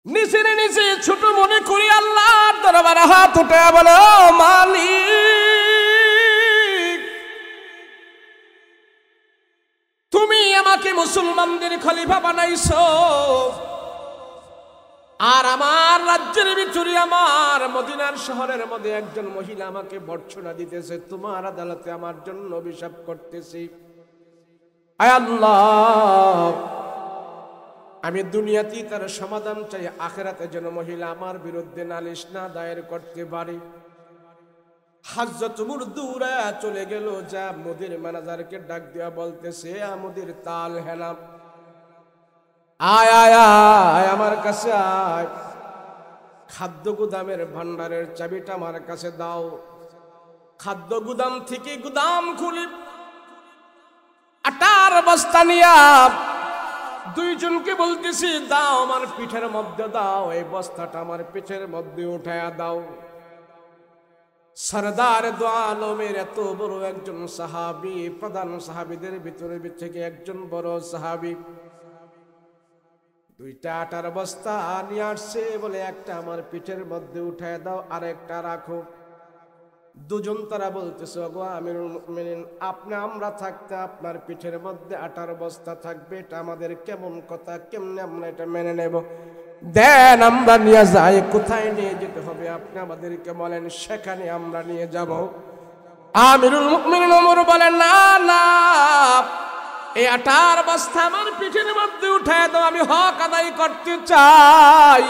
নিচে নিচে ছোট মনে করি আল্লাহর দরবারে হাত উঠে বলে, ও মালিক, তুমি আমাকে মুসলমানদের খলিফা বানাইছো, আর আমার রাজ্যের ভিতরে আমার মদিনার শহরের মধ্যে একজন মহিলা আমাকে ভর্ৎসনা দিতেছে, তোমার আদালতে আমার জন্য অভিশাপ করতেছি। আয় আল্লাহ, আমি দুনিয়াতেই তার সমাধান চাই, আখিরাতে যেন মহিলা আমার বিরুদ্ধে নালিশ না দায়ের করতে পারে। হযরত উমর দৌড়া চলে গেল, যা মুদির ম্যানেজারকে ডাক দিয়া বলতেছে, মুদির তাল হেলাম, আয় আয় আয় আমার কাছে আয়, খাদ্য গুদামের ভান্ডারের চাবিটা আমার কাছে দাও। খাদ্য গুদাম থেকে গুদাম খুলি আটার বস্তা নিয়া দুইজনকে বলতেছি, দাও আমার পিঠের মধ্যে দাও, এই বস্তাটা আমার পিঠের মধ্যে উঠায়া দাও। সরদার দো আলমের এত বড় একজন সাহাবী, প্রধান সাহাবীদের ভিতরে থেকে একজন বড় সাহাবী, দুইটা আটার বস্তা নিয়ে আসছে, বলে একটা আমার পিঠের মধ্যে উঠায় দাও, আর একটা রাখো। দুজন তারা বলতেছে, গো আমিরুল মুমিনিন, আপনি আমরা থাকতে আপনার পিঠের মধ্যে আটার বস্তা থাকবে, এটা আমাদের কেমন কথা, কেমনে আমরা এটা মেনে নেব? দেন আমরা নিয়ে যাই। কোথায় নিয়ে যেতে হবে আপনি আমাদেরকে বলেন, সেখানে আমরা নিয়ে যাব। আমিরুল মুমিনিন ওমর বলেন, না না, এই আটার বস্তা আমার পিঠের মধ্যে উঠায় দাও, আমি হক আদায় করতে চাই।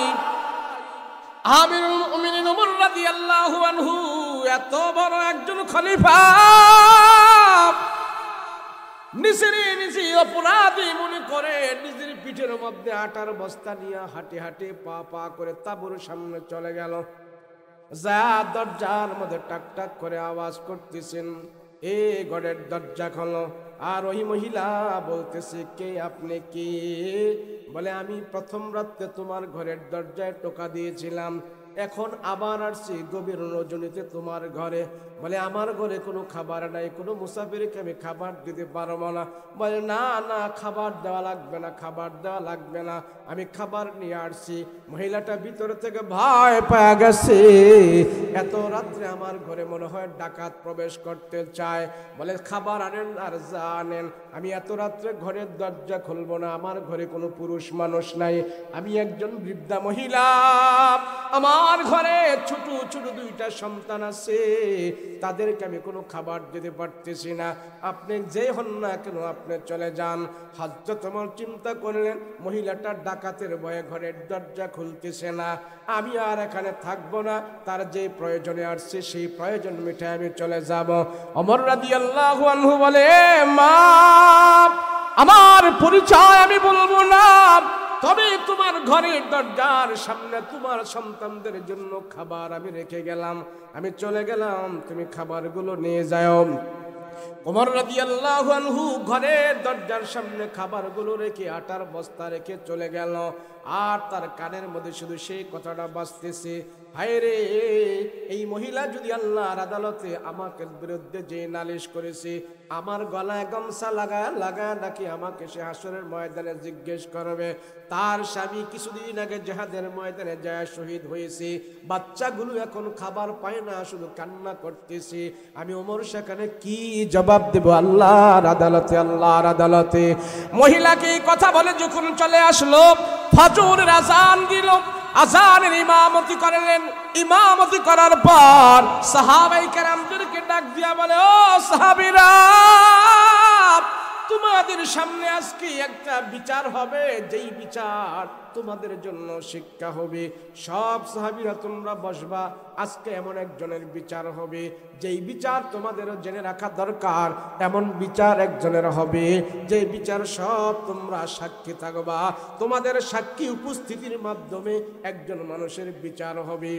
আমিরুল মুমিনিন ওমর রাদিয়াল্লাহু আনহু এত বড় একজন খলিফা, নিজের নিজে অপরাধী মনে করে নিজের পিঠের মধ্যে আটার বস্তা নিয়ে হাঁটে হাঁটে পা পা করে তাঁবুর সামনে চলে গেল। যা দরজার মধ্যে টাক টাক করে আওয়াজ করতেছেন, এ ঘরের দরজা খোলো। আর ওই মহিলা বলতেছে, কে আপনি? কে? বলে, আমি প্রথম রাতে তোমার ঘরের দরজায় টোকা দিয়েছিলাম, এখন আবার আসছি গভীর রজনীতে তোমার ঘরে। বলে, আমার ঘরে কোনো খাবার নাই, কোনো মুসাফিরকে আমি খাবার দিতে পারবো না। বলে, না না, খাবার দেওয়া লাগবে না, খাবার দেওয়া লাগবে না, আমি খাবার নিয়ে আসছি। মহিলাটা ভিতর থেকে ভয় পেয়ে গেছে, এত রাত্রে আমার ঘরে মনে হয় ডাকাত প্রবেশ করতে চায়। বলে, খাবার আনেন আর যা আনেন, আমি এত রাত্রে ঘরের দরজা খুলবো না, আমার ঘরে কোনো পুরুষ মানুষ নাই, আমি একজন বৃদ্ধা মহিলা, আমার ঘরে ছোট ছোট দুইটা সন্তান আছে, তাদেরকে আমি কোনো খাবার দিতে পারতেছি না, আপনি যে হন না কেন আপনি চলে যান। হযরত ওমর চিন্তা করলেন, মহিলাটা ডাকাতের ভয়ে ঘরের দরজা খুলতেছে না, আমি আর এখানে থাকবো না, তার যে প্রয়োজনে আসছে সেই প্রয়োজন মিটে আমি চলে যাব। ওমর রাদিয়াল্লাহু আনহু বলে, মা, আমার পরিচয় আমি বলবো না, তবে তোমার ঘরের দরজার সামনে তোমার সন্তানদের জন্য খাবার আমি রেখে গেলাম, আমি চলে গেলাম, তুমি খাবারগুলো নিয়ে যাও। ওমর রাদিয়াল্লাহু আনহু ঘরের দরজার সামনে খাবারগুলো রেখে আটার বস্তা রেখে চলে গেল, আর তার কানের মধ্যে শুধু সেই কথাটা বাজতেছে, হায় রে, এই মহিলা যদি আল্লাহর আদালতে আমাকে বিরুদ্ধে যে নালিশ করেছে, আমার গলায় গামছা লাগা নাকি আমাকে সে হাসরের ময়দানে জিজ্ঞেস করবে, তার স্বামী কিছুদিন আগে জিহাদের ময়দানে যায় শহীদ হয়েছে, বাচ্চাগুলো এখন খাবার পায় না, শুধু কান্না করতেছে, আমি ওমর সেখানে কি জবাব দেব আল্লাহর আদালতে? আল্লাহর আদালতে মহিলাকে এই কথা বলে যখন চলে আসলো, ফজরের আযান দিল, আযানের ইমামতি করলেন, ইমামতি করার পর সাহাবায়ে কেরামদেরকে ডাক দিয়া বলে, ও সাহাবীরা, তোমাদের সামনে আজকে একটা বিচার হবে, যেই বিচার তোমাদের জন্য শিক্ষা হবে। সব সাহাবীরা তোমরা বসবা, আজকে এমন একজনের বিচার হবে, যেই বিচার তোমাদের জেনে রাখা দরকার, এমন বিচার একজনের হবে, যে বিচার সব তোমরা সাক্ষী থাকবা, তোমাদের সাক্ষী উপস্থিতির মাধ্যমে একজন মানুষের বিচার হবে।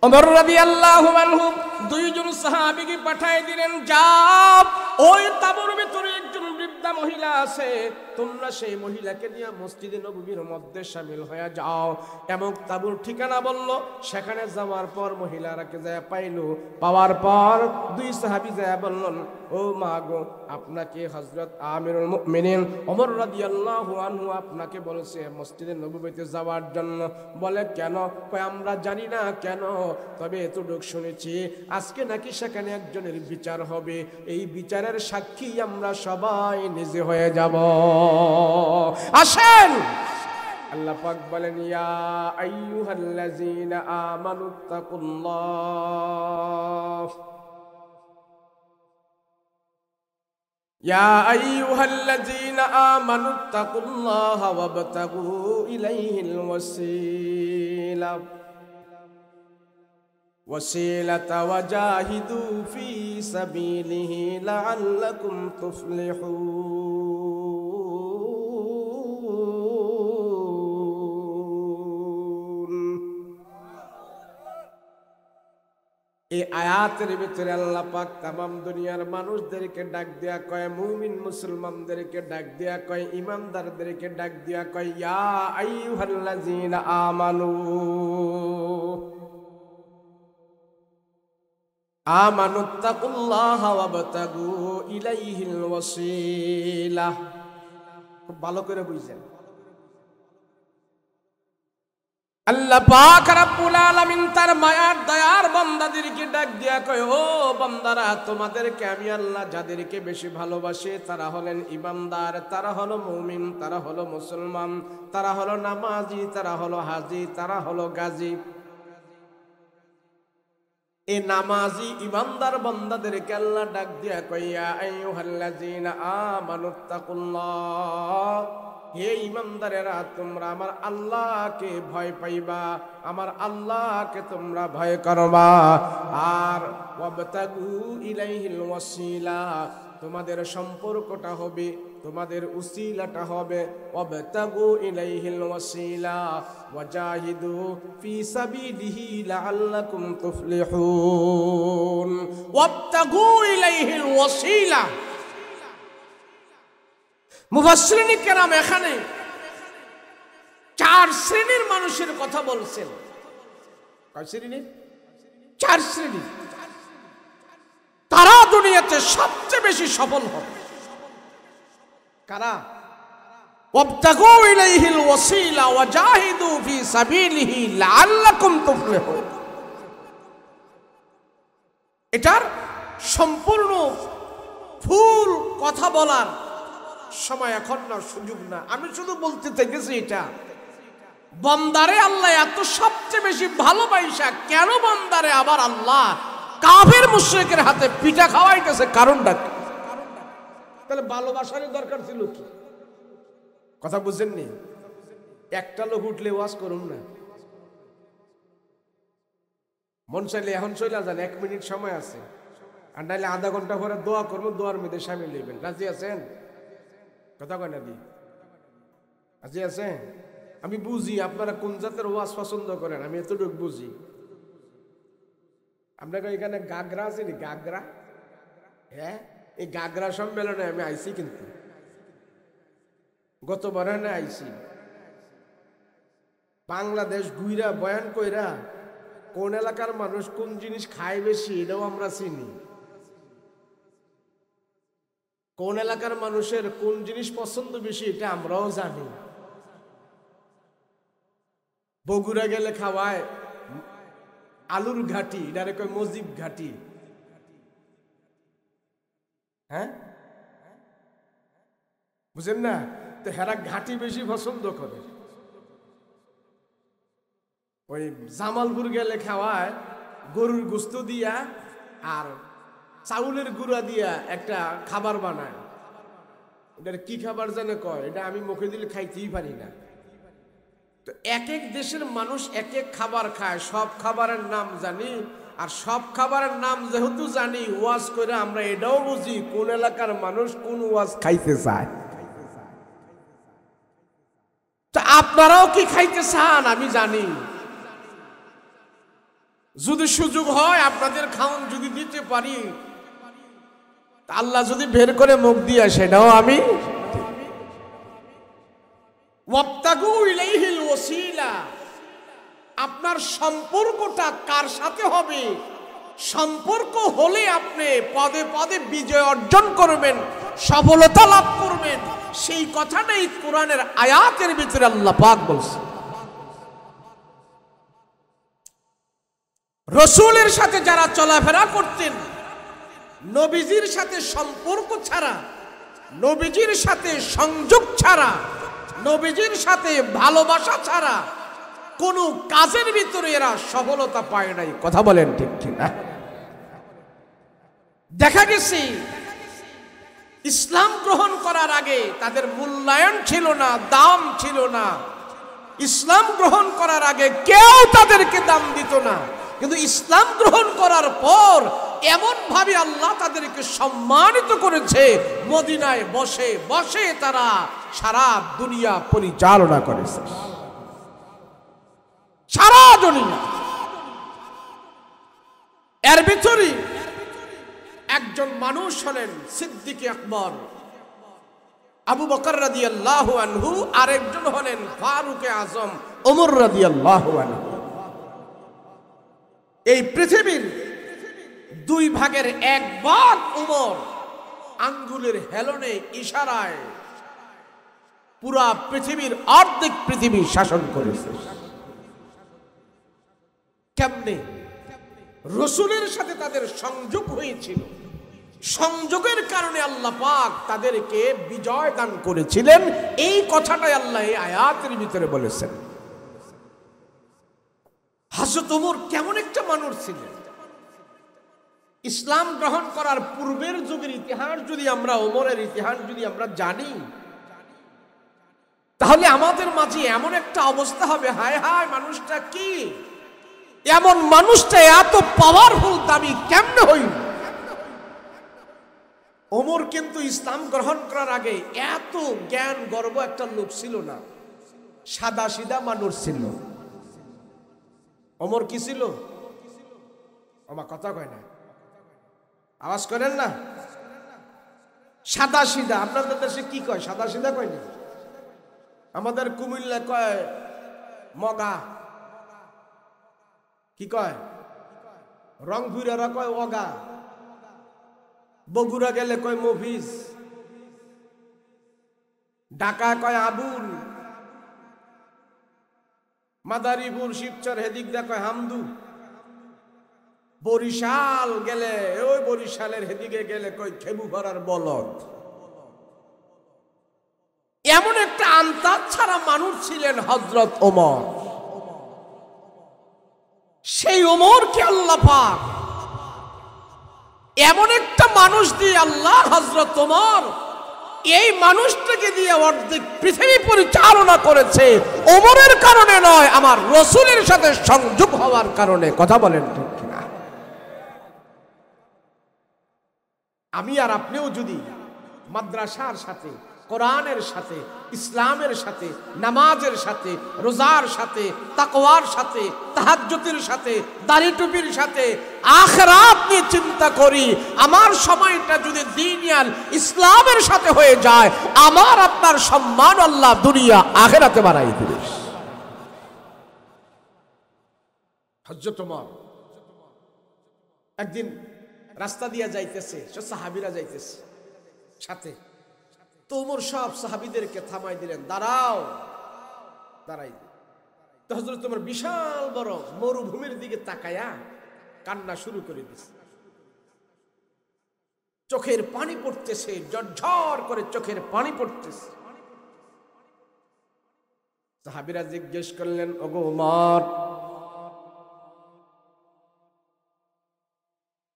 ওমর রাদিয়াল্লাহু আনহু দুইজন সাহাবীকে পাঠিয়ে দিলেন, যাও ওই তাঁবুর ভিতরে একজন বৃদ্ধা মহিলা আছে, তোমরা সেই মহিলাকে নিয়ে মসজিদে নববীর মধ্যে শামিল হয়ে যাও। এমন তাবুর ঠিকানা বলল। সেখানে যাওয়ার পর মহিলারাকে যায় পাইল। পাওয়ার পর দুই সাহাবী যায় বললেন, ও মা গো, আপনাকে হযরত আমিরুল মুমিনিন ওমর রাদিয়াল্লাহু আনহু আপনাকে বলেছে মসজিদে নববীতে যাওয়ার জন্য। বলে কেন? কয় আমরা জানি না কেন, তবে এতটুকু শুনেছি আজকে নাকি সেখানে একজনের বিচার হবে। এই বিচারের সাক্ষী আমরা সবাই নিজে হয়ে যাব। আসেন। আল্লাহ পাক বলেন, ইয়া আইয়ুহাল্লাযীনা আমানুত্তাকুল্লাহ, ইয়া আইয়ুহাল্লাযীনা আমানুত্তাকুল্লাহা ওয়াবতাগু ইলাইহিল ওয়াসিলাতা ওয়াজাহিদু ফি সাবিলিহি লাআল্লাকুম তুফলিহুন। এই আয়াতের ভিতরে আল্লাহ পাক তামাম দুনিয়ার মানুষদেরকে ডাক দেয়া কয়, মুমিন মুসলমানদেরকে ডাক দেয়া কয়, ইমানদারদেরকে ডাক দেয়া কয়, ইয়া আইয়ুহাল্লাযীনা আমানুত্তাকুল্লাহা ওয়াবতাগু ইলাইহিল ওয়াসিলা। খুব ভালো করে বুঝছেন। আল্লাহ পাক রব্বুল আলামিন তার মায়ার দয়ার বান্দাদেরকে ডাক দিয়া কয়, ও বান্দারা, তোমাদেরকে আমি আল্লাহ যাদেরকে বেশি ভালোবাসে তারা হলেন ইমানদার, তারা হলো মুমিন, তারা হলো মুসলমান, তারা হলো নামাজি, তারা হলো হাজি, তারা হলো গাজী। এই নামাজি ইমানদার বান্দাদেরকে আল্লাহ ডাক দিয়া কয়, ইয়া আইয়ুহাল্লাযীনা আমানুত্তাকুল্লাহ, হে ইমানদারেরা, তোমরা আমার আল্লাহকে ভয় পাইবা, আমার আল্লাহকে তোমরা ভয় করবা। আর ওয়াবতাগু ইলাইহিল ওয়াসিলা, তোমাদের সম্পর্কটা হবে, তোমাদের উসিলাটা হবে ওয়াবতাগু ইলাইহিল ওয়াসিলা ওয়াজাহিদু ফি সাবিলিহি লাআল্লাকুম তুফলিহুন। ওয়াবতাগু ইলাইহিল ওয়াসিলা, মুফাসসিরিন কেরাম এখানে চার শ্রেণীর মানুষের কথা বলছেন। কয় শ্রেণী? চার শ্রেণী। তারা দুনিয়াতে সবচেয়ে বেশি সফল হবে। কারা? ওয়াবতাগু ইলাইহিল ওয়াসিলা ওয়াজাহিদু ফি সাবিলিহি লাআল্লাকুম তুফলিহুন। এটার সম্পূর্ণ ফুল কথা বলার সময় এখন না, সুযোগ না। আমি শুধু বলতে থেকেছি এটা, বান্দারে আল্লাহ এত সবচেয়ে বেশি ভালোবাসা কেন বান্দারে আবার আল্লাহ কাফের মুশরিকের হাতে পিঠা খাওয়াইতেছে, কারণটা কি? তাহলে ভালোবাসার দরকার ছিল কি? কথা বুঝেননি? একটা লোক উঠলে ওয়াজ করুন না, মন চাইলে এখন চলে যান, 1 মিনিট সময় আছে, আর নাইলে আধা ঘন্টা পরে দোয়া করবো, দোয়ার মধ্যে সামিল হইবেন। রাজি আছেন? কথা কয় না দি? রাজি আছেন? আমি বুঝি আপনারা কোন জাতের ওয়াজ পছন্দ করেন, আমি এতটুকু বুঝি। আপনাকে এখানে গাগরা আছে নি? গাগরা, হ্যাঁ, এই গাগরা সম্মেলনে আমি আইছি, কিন্তু গতবার না আইছি। বাংলাদেশ ঘুইরা বয়ান কইরা কোন এলাকার মানুষ কোন জিনিস খায় বেশি এটাও আমরা চিনি, কোন এলাকার মানুষের কোন জিনিস পছন্দ বেশি এটা আমরাও জানি। বগুড়া গেলে খাওয়ায় আলুর ঘাটি, এটারে কয় মজিব ঘাটি। হ্যাঁ, বুঝেন না? তো হেরা ঘাটি বেশি পছন্দ করে। ওই জামালপুর গেলে খাওয়ায় গরুর গোস্ত দিয়া আর চাউলের গুঁড়া দিয়া একটা খাবার বানায়। এটার কি খাবার জানে কয়, এটা আমি মুখে দিলে খাইতেই পারি না। তো এক এক দেশের মানুষ এক এক খাবার খায়, সব খাবারের নাম জানি, আর সব খাবারের নাম যেহেতু জানি, ওয়াজ করে আমরা এটাও বুঝি কোন এলাকার মানুষ কোন ওয়াজ খাইতে চায়। তো আপনারাও কি খাইতে চান আমি জানি। যদি সুযোগ হয় আপনাদের খাওন যদি দিতে পারি, আল্লাহ যদি বের করে মুখ দিয়ে সেটাও আমি। ওয়াবতাগু ইলাইহিল ওয়াসিলা, আপনার সম্পর্কটা কার সাথে হবে? সম্পর্ক হলে আপনি পদে পদে বিজয় অর্জন করবেন, সফলতা লাভ করবেন। সেই কথাটাই কোরআনের আয়াতের ভিতরে আল্লাহ পাক বলছে। রসুলের সাথে যারা চলাফেরা করতেন, নবীজির সাথে সম্পর্ক ছাড়া, নবীজির সাথে সংযোগ ছাড়া, নবীজির সাথে ভালোবাসা ছাড়া কোন কাজের ভিতরে এরা সফলতা পায় নাই। কথা বলেন ঠিক কিনা? দেখা গেছে ইসলাম গ্রহণ করার আগে তাদের মূল্যায়ন ছিল না, দাম ছিল না। ইসলাম গ্রহণ করার আগে কেউ তাদেরকে দাম দিত না, কিন্তু ইসলাম গ্রহণ করার পর এমন ভাবে আল্লাহ তাদেরকে সম্মানিত করেছে, মদিনায় বসে বসে তারা সারা দুনিয়া পরিচালনা করেছে। সারা দুনিয়া। এর ভিতরে একজন মানুষ হলেন সিদ্দিক আকবর আবু বকর রাদিয়াল্লাহু আনহু, আরেকজন হলেন ফারুক আজম ওমর রাদিয়াল্লাহু আনহু। এই পৃথিবীর দুই ভাগের এক ভাগ ওমর আঙ্গুলের হেলনে ইশারায় পুরা পৃথিবীর অর্ধেক পৃথিবী শাসন করেছে। কেমনে? রসুলের সাথে তাদের সংযোগ হয়েছিল, সংযোগের কারণে আল্লাহ পাক তাদেরকে বিজয় দান করেছিলেন। এই কথাটাই আল্লাহ এই আয়াতের ভিতরে বলেছেন। হযরত ওমর কেমন একটা মানুষ ছিলেন? ইসলাম গ্রহণ করার পূর্বের যুগের ইতিহাস যদি আমরা, ওমরের ইতিহাস যদি আমরা জানি, তাহলে আমাদের মাঝে এমন একটা অবস্থা হবে, হায় হায় মানুষটা কি এমন, মানুষটা এত পাওয়ারফুল, দামি কেমনে হইল? ওমর কিন্তু ইসলাম গ্রহণ করার আগে এত জ্ঞান গর্ব একটা লোক ছিল না, সাদা সিধা মানুষ ছিল। ওমর কি ছিল? আমার কথা কয় না, আওয়াজ করেন না। সাদা সিধা। আপনাদের দেশে কি কয়? সাদা সিধা কয় না? আমাদের কুমিল্লা কয় মগা। কি কয়? রংপুরেরা কয় অগা। বগুড়া গেলে কয় মফিজ। ঢাকা কয় আবুল। মাদারীপুর শিবচর হেদিক দা কয় হামদু। বরিশাল গেলে, ওই বরিশালের হেদিকে গেলে কয় খেবু ভরার বলদ। এমন একটা আন্তাজ ছাড়া মানুষ ছিলেন হযরত ওমর। সেই ওমরকে আল্লাহ পাক এমন একটা মানুষ দিয়ে, আল্লাহ হযরত ওমর এই মানুষটাকে দিয়ে অর্ধেক পৃথিবী পরিচালনা করেছে। ওমরের কারণে নয়, আমার রসুলের সাথে সংযোগ হওয়ার কারণে। কথা বলেন ঠিক কিনা? আমি আর আপনিও যদি মাদ্রাসার সাথে, কোরআনের সাথে, ইসলামের সাথে, নামাজের সাথে, রোজার সাথে, তাকওয়ার সাথে, তাহাজ্জুদের সাথে, দাড়ি টুপির সাথে, আখিরাত নিয়ে চিন্তা করি, আমার সময়টা যদি দ্বীনিয়াল ইসলামের সাথে হয়ে যায়, আমার আপনার সম্মান আল্লাহ দুনিয়া আখিরাতে বাড়াই দিবে। হযরত ওমর একদিন রাস্তা দিয়া যাইতেছে, সব সাহাবীরা যাইতেছে সাথে। তো ওমর সব সাহাবীদেরকে থামাই দিলেন, দাঁড়াও, দাঁড়াই। তো হযরত ওমর বিশাল বড় মরুভূমির দিকে তাকায়া কান্না শুরু করে দিছে। চোখের পানি পড়তেছে, ঝরঝর করে চোখের পানি পড়তেছে। সাহাবীরা জিজ্ঞেস করলেন, ওগো ওমর,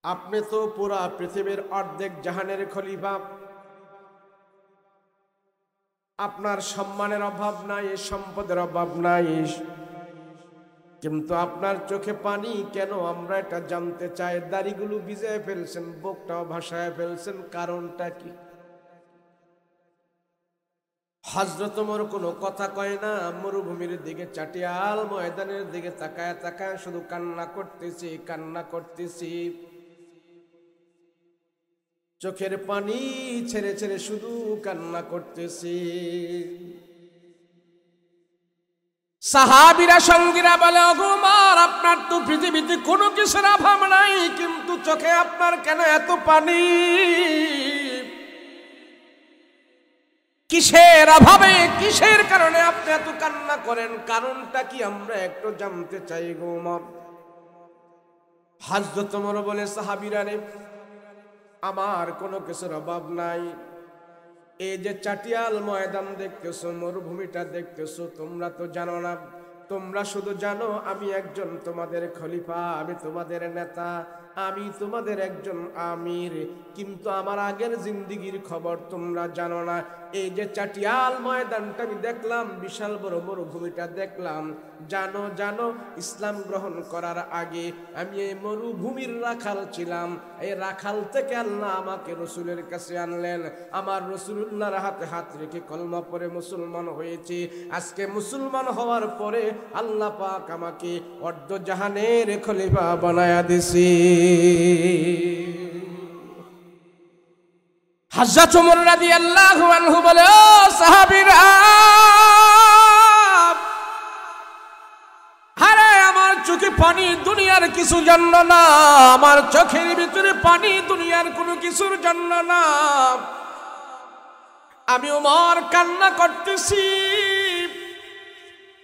আপনি তো পুরা পৃথিবীর অর্ধেক জাহানের খলিফা, আপনার সম্মানের অভাব নাই, সম্পদের অভাব নাই, কিন্তু আপনার চোখে পানি কেন? আমরা এটা জানতে চাই। দাড়িগুলো ভিজায় ফেলছেন, বুকটাও ভাসায় ফেলছেন, কারণটা কি? হযরত ওমর কোনো কথা কয় না, মরুভূমির দিকে, চাটিয়াল ময়দানের দিকে তাকায় তাকায় শুধু কান্না করতেছি, কান্না করতেছি। চোখের পানি ছেড়ে ছেড়ে শুধু কান্না করতেছে। সাহাবীরা সঙ্গীরা বলে, ওগো ওমর, আপনার তো পৃথিবীতে কোনো কিছুর অভাব নাই, কিন্তু চোখে আপনার কেন এত পানি? কিসের অভাবে, কিসের কারণে আপনি এত কান্না করেন? কারণটা কি আমরা একটু জানতে চাই গো ওমর। হযরত ওমর বলে, সাহাবীরা রে, আমার কোনো কিছুর অভাব নাই। এই যে চাটিয়াল ময়দান দেখতেছো, মরুভূমিটা দেখতেছো, তোমরা তো জানো না। তোমরা শুধু জানো আমি একজন তোমাদের খলিফা, আমি তোমাদের নেতা, আমি তোমাদের একজন আমির, কিন্তু আমার আগের জিন্দিগির খবর তোমরা জানো না। এই যে চাটিয়াল ময়দানটা আমি দেখলাম, বিশাল বড় মরুভূমিটা দেখলাম, জানো জানো ইসলাম গ্রহণ করার আগে আমি এই মরুভূমির রাখাল ছিলাম। এই রাখাল থেকে আল্লাহ আমাকে রসুলের কাছে আনলেন, আমার রসুলুল্লাহর হাতে হাত রেখে কলমা পড়ে মুসলমান হয়েছি। আজকে মুসলমান হওয়ার পরে আল্লাহ পাক আমাকে অর্ধ জাহানের খলিফা বানায়া দিছি। হযরত ওমর রাদিয়াল্লাহু আনহু বলে, ও সাহাবীরা, আরে আমার চোখে পানি দুনিয়ার কিছু জন্য না, আমার চোখের ভিতরে পানি দুনিয়ার কোনো কিছুর জন্য না। আমি ওমর কান্না করতেছি।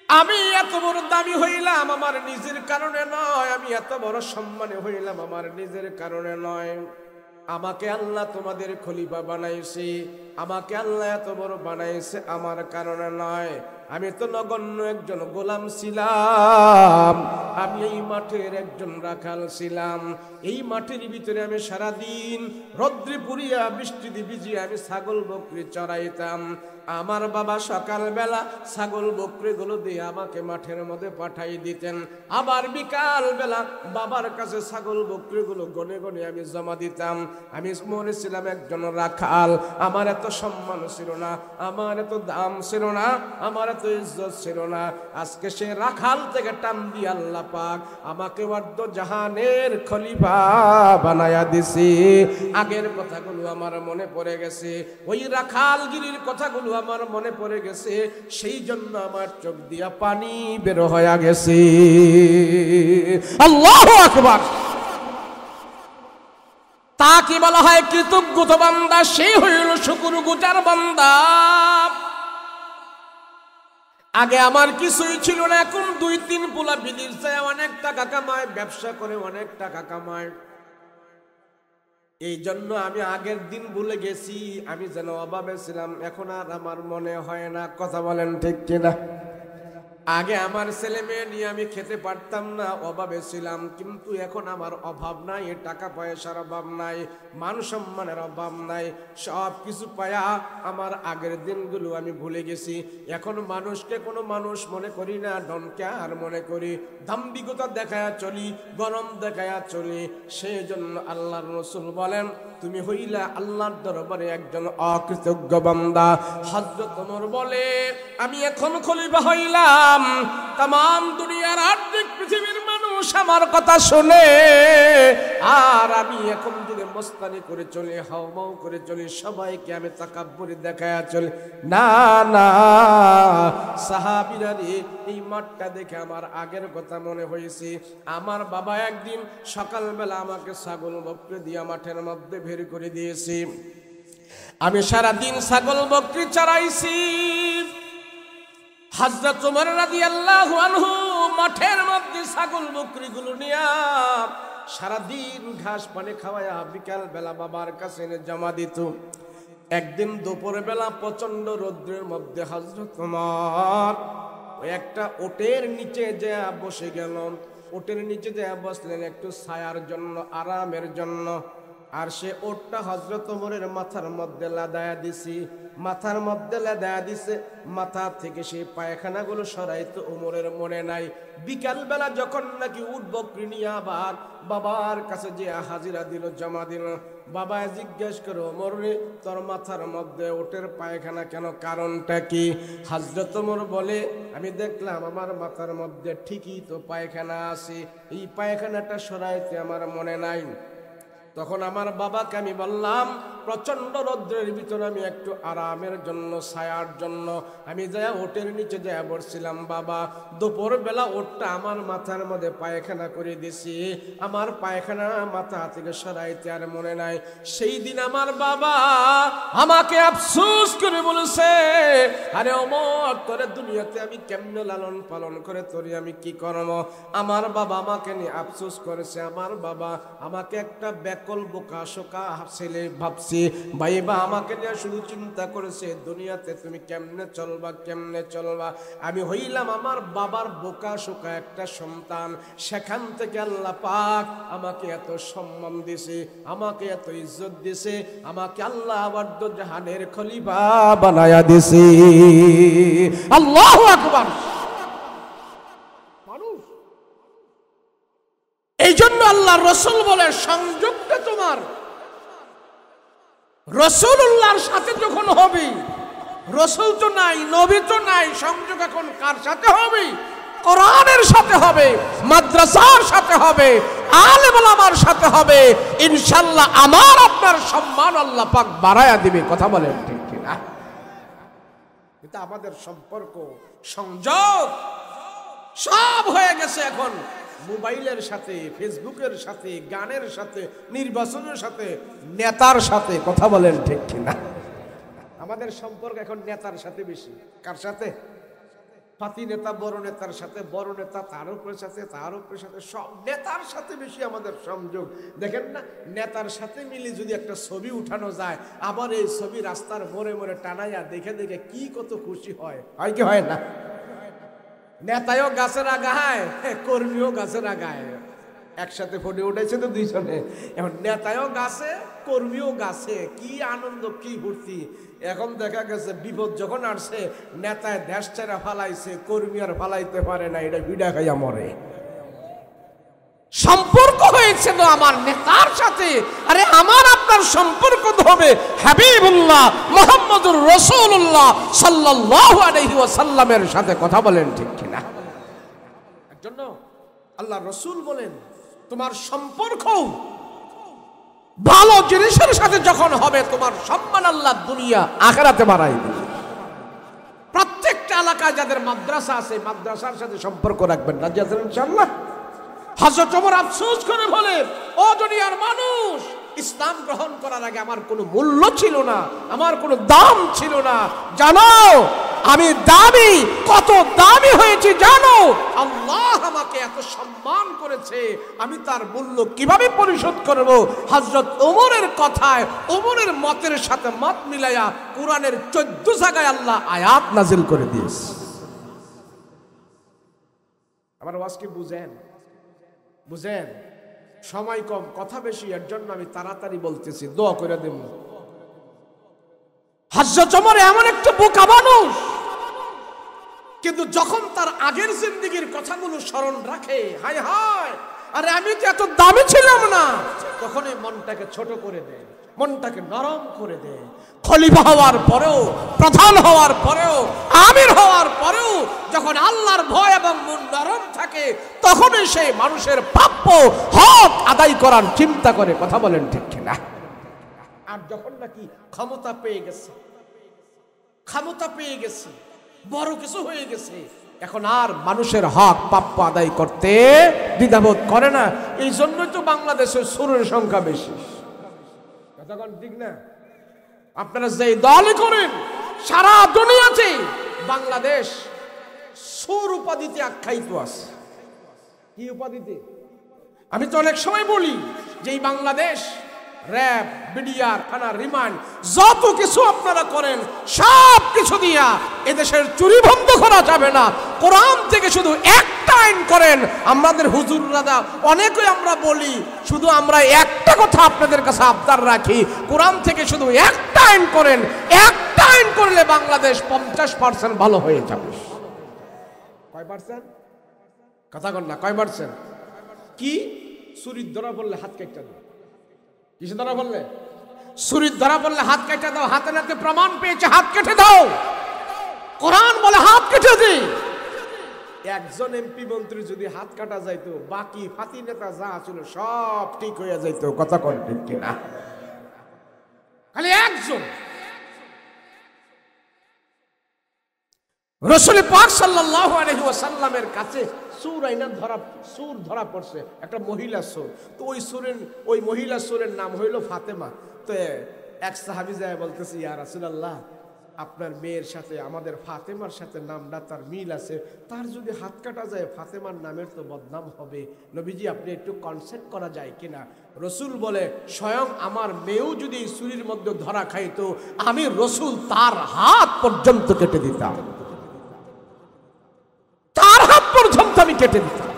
আমি এত বড় দামি হইলাম আমার নিজের কারণে নয়, আমি এত বড় সম্মানে হইলাম আমার নিজের কারণে নয়। আমাকে আল্লাহ তোমাদের খলিফা বানাইছে, আমাকে আল্লাহ এত বড় বানাইছে আমার কারণে নয়। আমি তো নগণ্য একজন গোলাম ছিলাম, আমি এই মাঠের একজন রাখাল ছিলাম। এই মাঠের ভিতরে আমি সারাদিন রৌদ্রে পুড়িয়া বৃষ্টিতে ভিজিয়ে আমি ছাগল বকরি চড়াইতাম। আমার বাবা সকালবেলা ছাগল বকরিগুলো দিয়ে আমাকে মাঠের মধ্যে পাঠাই দিতেন, আবার বিকাল বেলা বাবার কাছে ছাগল বকরিগুলো গনে গনে আমি জমা দিতাম। আমি মনে ছিলাম একজন রাখাল, আমার এত সম্মান ছিল না, আমার এত দাম ছিল না, আমার এত ইজ্জত ছিল না। আজকে সে রাখাল থেকে টান দিয়ে আল্লাহ পাক আমাকে অর্ধ জাহানের খলিফা বানায়া দিছি। আগের কথাগুলো আমার মনে পড়ে গেছে, ওই রাখালগিরির কথাগুলো আমার মনে পড়ে গেছে, সেই জন্য আমার চোখ দিয়া পানি বের হয়ে গেছে। আল্লাহু আকবার। তা কি বলা হয় কৃতজ্ঞ বান্দা, সেই হইল শুকরগুজার বান্দা। আগে আমার কিছুই ছিল না, এখন 2-3 পোলা বিদেশ যায়, অনেক টাকা কামায়, ব্যবসা করে অনেক টাকা কামায়। এই জন্য আমি আগের দিন ভুলে গেছি আমি যেন অভাবে ছিলাম, এখন আর আমার মনে হয় না। কথা বলেন ঠিক কিনা? আগে আমার ছেলে মেয়ে নিয়ে আমি খেতে পারতাম না, অভাবে ছিলাম, কিন্তু এখন আমার অভাব নাই, টাকা পয়সার অভাব নাই, মান সম্মানের অভাব নাই, সব কিছু পায়া আমার আগের দিনগুলো আমি ভুলে গেছি। এখন মানুষকে কোনো মানুষ মনে করি না, ডনকে আর মনে করি, দাম্ভিকতা দেখায়া চলি, গরম দেখায়া চলি। সেই জন্য আল্লাহর রাসূল বলেন, তুমি হইলা আল্লাহর দরবারে একজন অকৃতজ্ঞ বান্দা। হযরত ওমর বলে, আমি এখন খলিফা হইলাম, তাম দুনিয়ার অর্ধেক পৃথিবীর মানুষ আমার কথা শুনে, আর আমি এখন যদি মস্তানি করে চলি, হাওমাও করে চলি, সবাইকে আমি তাকাব্বুরি দেখায়া চলি। না না সাহাবীরা রে, এই মাঠটা দেখে আমার আগের কথা মনে হয়েছে। আমার বাবা একদিন সকালবেলা আমাকে ছাগল বকরি দিয়া মাঠের মধ্যে বের করে দিয়েছি, আমি সারাদিন ছাগল বকরি চড়াইছি। হযরত ওমর রাদিয়াল্লাহু আনহু মাঠের মধ্যে ছাগল বকরিগুলো নিয়া সারাদিন ঘাস পানি খাওয়ায়া বিকাল বেলা বাবার কাছে এনে জমা দিত। একদিন দুপুর বেলা প্রচন্ড রৌদ্রের মধ্যে হযরত ওমর একটা ওটের নিচে যা বসে গেল, ওটের নিচে যা বসলেন একটু ছায়ার জন্য, আরামের জন্য। আর সে ওটটা হযরত ওমরের মাথার মধ্যে লাদায়া দিছি, মাথার মধ্যে লাদায়া দিছে, মাথা থেকে সেই পায়খানাগুলো সরাইতে ওমরের মনে নাই। বিকাল বেলা যখন নাকি উট বকরি নিয়ে আবার বাবার কাছে যে হাজিরা দিল, জমা দিল, বাবা জিজ্ঞেস করে, ওমর রে, তোর মাথার মধ্যে ওটের পায়খানা কেন, কারণটা কি? হযরত ওমর বলে, আমি দেখলাম আমার মাথার মধ্যে ঠিকই তো পায়খানা আছে, এই পায়খানাটা সরাইতে আমার মনে নাই। তখন আমার বাবাকে আমি বললাম, প্রচন্ড রৌদ্রের ভিতরে আমি একটু আরামের জন্য, ছায়ার জন্য আমি যাই ওটের নিচে যাই বসছিলাম। বাবা, দুপুর বেলা ওটটা আমার মাথার মধ্যে পায়খানা করে দিছি। আমার পায়খানা মাথা থেকে সরাইতে আর মনে নাই। সেই দিন আমার বাবা আমাকে আফসোস করে বলেছে, আরে ওমর, তোরে দুনিয়াতে আমি কেমনে লালন পালন করে তোরে আমি কি করব। আমার বাবা আমাকে নিয়ে আফসোস করেছে। আমার বাবা আমাকে একটা বেকল বোকা শোকা ছেলে ভাবছি, ভাইবা আমাকে নিয়ে শুধু চিন্তা করেছে দুনিয়াতে তুমি কেমনে চলবা, কেমনে চলবা। আমি হইলাম আমার বাবার বোকা শোকা একটা সন্তান। সেখান থেকে আল্লাহ পাক আমাকে এত সম্মান দিছে, আমাকে এত ইজ্জত দিছে, আমাকে আল্লাহ আবার জাহানের খলিফা বানায়া দিছে। আল্লাহু আকবার। মানুষ এই জন্য আল্লাহ রসুল বলে, সংযোগটা তোমার রসুল্লাহর সাথে যখন হবে, রসুল তো নাই, নবী তো নাই, সংযোগ এখন কার সাথে হবে? কোরআনের সাথে হবে, মাদ্রাসার সাথে হবে, আলেম ওলামার সাথে হবে। ইনশাআল্লাহ আমার আপনার সম্মান আল্লাহ পাক বাড়ায়া দিবে। কথা বলেন ঠিক কিনা? এটা আমাদের সম্পর্ক, সংযোগ সব হয়ে গেছে এখন মোবাইলের সাথে, ফেসবুকের সাথে, গানের সাথে, নির্বাচনের সাথে, নেতার সাথে। কথা বলেন ঠিক কিনা? আমাদের সম্পর্ক এখন নেতার সাথে বেশি। কার সাথে? পাতি নেতা, বড় নেতার সাথে, বড় নেতা তার উপরের সাথে, তার উপরের সাথে, সব নেতার সাথে বেশি আমাদের সংযোগ। দেখেন না, নেতার সাথে মিলে যদি একটা ছবি উঠানো যায়, আবার এই ছবি রাস্তার মোড়ে মোড়ে টানাইয়া দেখে দেখে কি কত খুশি হয়। হয় কি হয় না? নেতাও গাছের আগায়, কর্মীও গাছের আগায়। একসাথে ফটো উঠেছে তো দুইজনে। এখন নেতাও গাছে, কর্মীও গাছে, কি আনন্দ, কি ফুর্তি। এখন দেখা গেছে বিপদ যখন আসছে, নেতায় দেশ ছেড়া ফালাইছে, কর্মী আর ফালাইতে পারে না, এটা বিড়া খাইয়া মরে। সম্পর্ক হয়েছে তো আমার নেতার সাথে, আরে আমার আপনার সম্পর্ক তো হবে হাবিবুল্লাহ মুহাম্মদুর রাসূলুল্লাহ সাল্লাল্লাহু আলাইহি ওয়াসাল্লামের সাথে। কথা বলেন ঠিক কিনা? এর জন্য আল্লাহ রসুল বলেন, তোমার সম্পর্ক ভালো জিনিসের সাথে যখন হবে, তোমার সম্মান আল্লাহ দুনিয়া আখিরাতে বাড়াই দিবে। প্রত্যেকটা এলাকায় যাদের মাদ্রাসা আছে, মাদ্রাসার সাথে সম্পর্ক রাখবেন। রাজি আছেন ইনশাআল্লাহ? হযরত ওমর আফসোস করে বলে, ও দুনিয়ার মানুষ, ইসলাম গ্রহণ করার আগে আমার কোনো মূল্য ছিল না, আমার কোনো দাম ছিল না। জানো আমি দামি, কত দামি হয়েছে জানো? আল্লাহ আমাকে এত সম্মান করেছে, আমি তার মূল্য কিভাবে পরিশোধ করব? হযরত ওমরের কথায়, ওমরের মতের সাথে মত মিলাইয়া কোরআনের 14 জায়গায় আল্লাহ আয়াত নাজিল করে দিয়েছে। আমার ওয়াজ কি বুঝেন? বুঝেন? সময় কম, কথা বেশি, এর জন্য আমি তাড়াতাড়ি বলতেছি, দোয়া করে দেব। হযরত ওমর এমন একটা বোকা মানুষ, কিন্তু যখন তার আগের জিন্দেগীর কথাগুলো স্মরণ রাখে, হায় হায়, আরে আমি তো এত দামি ছিলাম না, তখন এই মনটাকে ছোট করে দেয়, মনটাকে নরম করে দেয়। খলিফা হওয়ার পরেও, প্রধান হওয়ার পরেও, আমির হওয়ার পরেও যখন আল্লাহর ভয় এবং মন নরম থাকে, তখনই সেই মানুষের প্রাপ্য হক আদায় করার চিন্তা করে। কথা বলেন ঠিক কিনা? আর যখন নাকি ক্ষমতা পেয়ে গেছে, ক্ষমতা পেয়ে গেছে, বড় কিছু হয়ে গেছে, এখন আর মানুষের হক প্রাপ্য আদায় করতে দ্বিধাবোধ করে না। এই জন্যই তো বাংলাদেশে চোরের সংখ্যা বেশি। কতক্ষণ ঠিক না? আপনারা যেই দল করেন, সারা দুনিয়াতে বাংলাদেশ চোর উপাধিতে আখ্যায়িত আছে। কি উপাধিতে? আমি তো অনেক সময় বলি যে এই বাংলাদেশ র‍্যাব, বিডিআর, থানা, রিমান্ড, যত কিছু আপনারা করেন, সব কিছু দিয়া এদেশের চুরি বন্ধ করা যাবে না। কোরআন থেকে শুধু একটা আইন করেন। আমাদের হুজুররা অনেকেই আমরা বলি, শুধু আমরা একটা কথা আপনাদের কাছে আবদার রাখি, কোরআন থেকে শুধু একটা আইন করেন। একটা আইন করলে বাংলাদেশ 50% ভালো হয়ে যাবে। কয় পার্সেন্ট? কথা কন না, কয় পার্সেন্ট? কি? চুরির ধরা পড়লে হাত কেটে দাও। কিসে ধরা পড়লে? চুরির ধরা পড়লে হাত কেটে দাও। হাতে নাতে প্রমাণ পেয়েছে, হাত কেটে দাও। কোরআন বলে হাত কেটে দে। একজন এমপি মন্ত্রী যদি হাত কাটা যাইতো, বাকি ফাতি নেতা যা ছিল সব ঠিক হয়ে যাইতো। কথা কোন ঠিক কিনা? খালি একজন। রাসূল পাক সাল্লাল্লাহু আলাইহি ওয়াসাল্লামের কাছে সুর ধরা পড়ছে, একটা মহিলা সুর। তো ওই মহিলা সুরের নাম হইল ফাতেমা। তো এক সাহাবী যায় বলতেছে, ইয়া রাসূলুল্লাহ, আপনার মেয়ের সাথে আমাদের ফাতেমার সাথে নামটা তার মিল আছে, তার যদি হাত কাটা যায় ফাতেমার নামের তো বদনাম হবে, নবীজি আপনি একটু কনসেপ্ট করা যায় কিনা? রসুল বলে, স্বয়ং আমার মেয়েও যদি ছুরির মধ্যে ধরা খাইতো, আমি রসুল তার হাত পর্যন্ত কেটে দিতাম, তার হাত পর্যন্ত আমি কেটে দিতাম।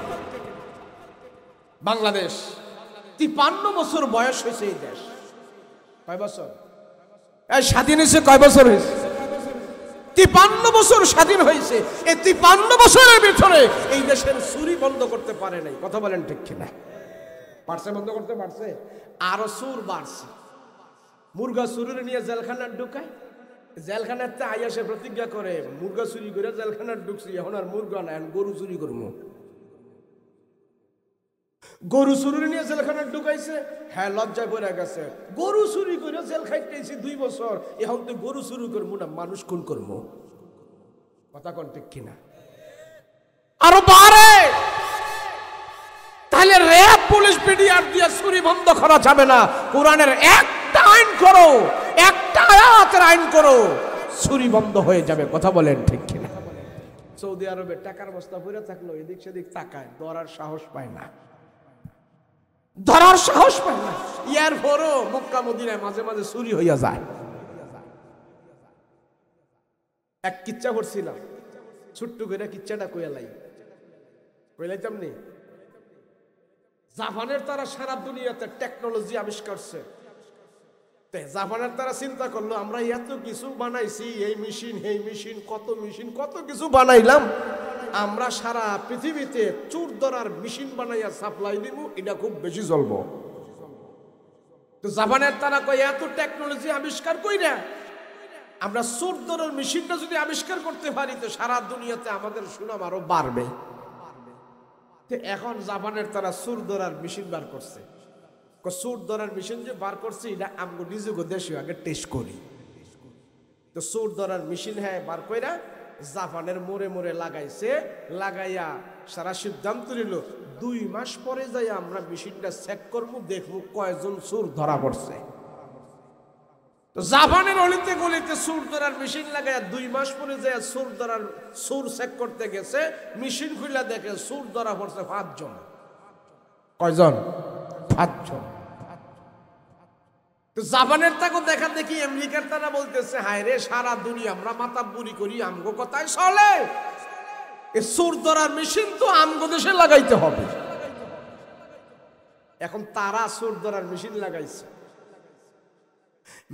বাংলাদেশ 53 বছর বয়স হয়েছে এই দেশ। কয় বছর স্বাধীন হয়েছে? কয় বছর হয়েছে? 53 বছর স্বাধীন হয়েছে। এই 53 বছরের ভিতরে এই দেশের চুরি বন্ধ করতে পারে নাই। কথা বলেন ঠিক কিনা? পারছে? বন্ধ করতে পারছে? আরো চুর বাড়ছে। মুরগা চুরির নিয়ে জেলখানার ঢুকায়, জেলখানাতে আইয়াসে প্রতিজ্ঞা করে, মুরগা চুরি করে জেলখানার ঢুকছি, এখন আর মুরগা না, গরু চুরি করবো। গরু চুরি নিয়ে জেলখানার ঢুকাইছে, হ্যাঁ লজ্জায় পড়ে গেছে। গরু চুরি করে জেল খাইতেছি 2 বছর, এখন তো গরু চুরি করবো না, মানুষ খুন করবো। কথা কোন ঠিক কিনা? আরো বাড়ে। তাহলে র্যাব, পুলিশ, বিডিআর দিয়ে চুরি বন্ধ করা যাবে না। কোরআনের একটা আইন করো, একটা আয়াতের আইন করো, চুরি বন্ধ হয়ে যাবে। কথা বলেন ঠিক কিনা? সৌদি আরবে টাকার বস্তা ভরে থাকলো, এদিক সেদিক তাকায়, ধরার সাহস পায় না, ধরার সাহস পায় না। ইয়ার পরও মক্কা মদিনায় মাঝে মাঝে চুরি হইয়া যায়। এক কিচ্ছা করছিলাম, ছোট্ট করে কিচ্ছাটা কইলাইতাম নি। জাপানের তারা সারা দুনিয়াতে টেকনোলজি আবিষ্কার করছে। জাপানের তারা চিন্তা করলো, আমরা এত কিছু বানাইছি, এই মেশিন, কত কিছু বানাইলাম, আমরা সারা পৃথিবীতে চোর ধরার মেশিন বানাইয়া সাপ্লাই দিব, এটা খুব বেশি চলবো। তো জাপানের তারা কয়, এত টেকনোলজি আবিষ্কার কইরা আমরা চোর ধরার মেশিনটা যদি আবিষ্কার করতে পারি, তো সারা দুনিয়াতে আমাদের সুনাম আরো বাড়বে। এখন জাপানের তারা চোর ধরার মেশিন বার করছে। চোর ধরার মেশিন যে বার করছে, এটা আমগো নিজেকে দেশে আগে টেস্ট করি। তো চোর ধরার মেশিন হ্যাঁ বার কইরা জাপানের মোড়ে মোড়ে লাগাইছে, লাগাইয়া সারা সিদ্ধান্ত নিল 2 মাস পরে যাই আমরা মেশিনটা চেক করবো, দেখবো কয়জন চোর ধরা পড়ছে। তো জাপানের অলিতে গলিতে চোর ধরার মেশিন লাগাইয়া 2 মাস পরে যায় চোর চেক করতে গেছে, মেশিন খুলে দেখে চোর ধরা পড়ছে 5 জন। কয়জন? 5 জন। তো জাপানের তাকে দেখা দেখি আমেরিকার তারা বলতেছে, হায় রে, সারা দুনিয়া আমরা মাতাব্বুরি করি, আমগো কথাই চলে, এ চোর ধরার মেশিন তো আমগো দেশে লাগাইতে হবে। এখন তারা চোর ধরার মেশিন লাগাইছে।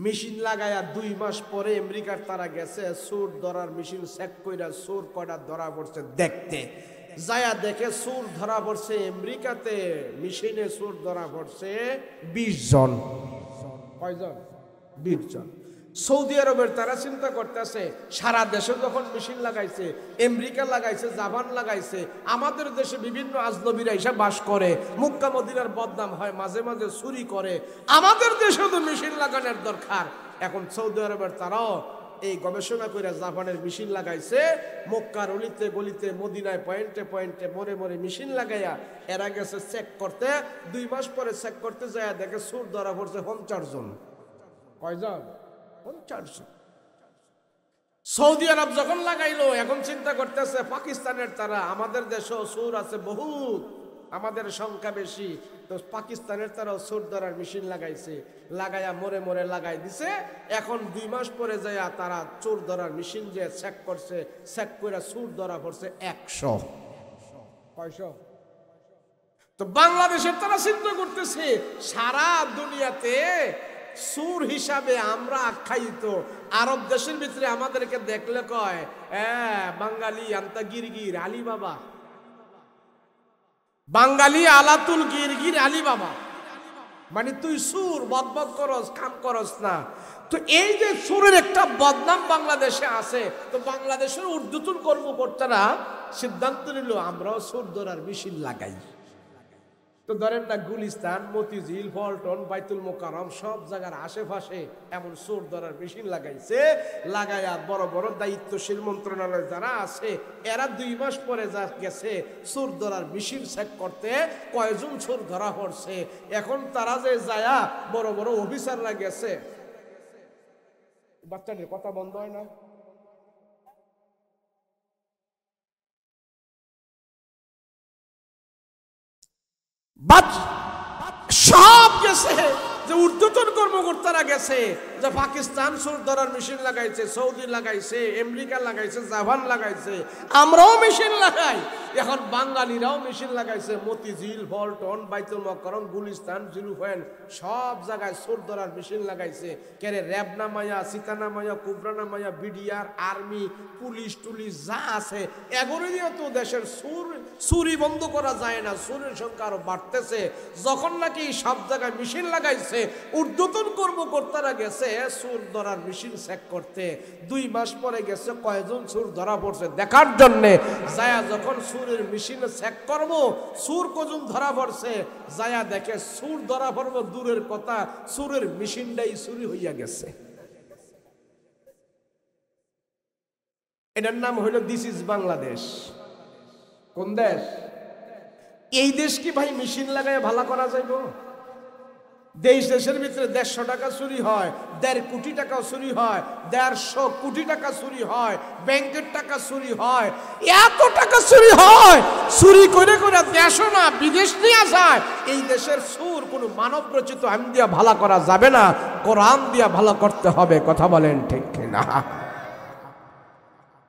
মেশিন লাগাইয়া 2 মাস পরে আমেরিকার তারা গেছে, চোর ধরার মেশিন চেক কইরা চোর কয়টা ধরা পড়ছে দেখতে। যায়া দেখে চোর ধরা পড়ছে আমেরিকাতে, মেশিনে চোর ধরা পড়ছে 20 জন। কয়জন? 20 জন। সৌদি আরবের তারা চিন্তা করতেছে, সারা দেশে যখন মেশিন লাগাইছে, আমেরিকা লাগাইছে, জাপান লাগাইছে, আমাদের দেশে বিভিন্ন আজনবীরা এসে বাস করে, মক্কা মদিনার বদনাম হয়, মাঝে মাঝে চুরি করে, আমাদের দেশে তো মেশিন লাগানোর দরকার। এখন সৌদি আরবের তারাও এই গবেষণা করে জাপানের মেশিন লাগাইছে, মক্কার অলিতে গলিতে, মদিনায় পয়েন্টে পয়েন্টে, মোড়ে মোড়ে মেশিন লাগাইয়া এরা গেছে চেক করতে। 2 মাস পরে চেক করতে যায় দেখে চোর ধরা পড়ছে 50 জন। কয়জন? 50 জন। সৌদি আরব যখন লাগাইলো, এখন চিন্তা করতেছে পাকিস্তানের তারা, আমাদের দেশেও চোর আছে বহুত, আমাদের সংখ্যা বেশি, তো পাকিস্তানের তারাও চোর ধরার মেশিন লাগাইছে, লাগাইয়া মোড়ে মোড়ে লাগাই দিছে। এখন 2 মাস পরে যায় তারা চোর ধরার মেশিন যে চেক করছে, চেক করে চোর ধরা পড়ছে 100। কয়শো? তো বাংলাদেশের তারা চিন্তা করতেছে, সারা দুনিয়াতে চোর হিসাবে আমরা আখ্যায়িত, আরব দেশের ভিতরে আমাদেরকে দেখলে কয়, বাঙালি আন্তা গিরগির আলী বাবা, বাঙালি আলাতুল গিরগির আলী বাবা। মানে তুই সুর বদবদ করস, কাম করস না। তো এই যে সুরের একটা বদনাম বাংলাদেশে আছে, তো বাংলাদেশের ঊর্ধ্বতন কর্মকর্তারা সিদ্ধান্ত নিল আমরাও সুর ধরার মেশিন লাগাই। তো ধরেন না, গুলিস্তান, মতিঝিল, পল্টন, বাইতুল মোকাররম সব জায়গার আশেপাশে এমন সুর ধরার মেশিন লাগাইছে। লাগাইয়া বড় বড় দায়িত্বশীল মন্ত্রণালয় যারা আছে এরা 2 মাস পরে যা গেছে সুর ধরার মেশিন চেক করতে, কয়জন সুর ধরা পড়ছে। এখন তারা যে যায়া বড় বড় অফিসাররা গেছে, বাচ্চাদের কথা বন্ধ হয় না, সব গেছে যে ঊর্ধ্বতন কর্মকর্তারা গেছে যে পাকিস্তান সুর ধরার মেশিন লাগাইছে, সৌদি লাগাইছে, আমেরিকা লাগাইছে, জাপান লাগাইছে, আমরাও মেশিন লাগাই। এখন বাঙালিরাও মেশিন লাগাইছে, মতিঝিল, পল্টন, বাইতুল মোকাররম, গুলিস্তান, জিরুফেন সব জায়গায় সুর ধরার মেশিন লাগাইছে। কেরে র্যাব নামায়া, সীতা নামায়া, কুবরা নামায়া, বিডিআর, আর্মি, পুলিশ টুলিশ যা আছে এগুলো তো দেশের চুরি বন্ধ করা যায় না, চুরির সংখ্যা আরো বাড়তেছে। যখন নাকি সব জায়গায় মেশিন লাগাইছে, ঊর্ধ্বতন কর্মকর্তারা গেছে সুর ধরার মেশিন চেক করতে। 2 মাস পরে গেছে কয়জন সুর ধরা পড়ছে দেখার জন্য। যায়া যখন সুরের মেশিনে চেক করবো সুর কজন ধরা পড়ছে, যায়া দেখে সুর ধরা পড়বো দূরের কথা, সুরের মেশিনটাই চুরি হইয়া গেছে। এটার নাম হইল দিস ইজ বাংলাদেশ। কোন দেশ? এই দেশ কি ভাই মেশিন লাগায় ভালো করা যাইব? দেশের ভিতরে 150 টাকা চুরি হয়, 1.5 কোটি টাকা চুরি হয়, 150 কোটি টাকা চুরি হয়, ব্যাংকের টাকা চুরি হয়, এত টাকা চুরি হয়। চুরি করে করে দেশও না বিদেশ নিয়ে যায়। এই দেশের সুর কোনো মানব রচিত আইন দিয়া ভালো করা যাবে না, কোরআন দিয়া ভালো করতে হবে। কথা বলেন ঠিক কিনা?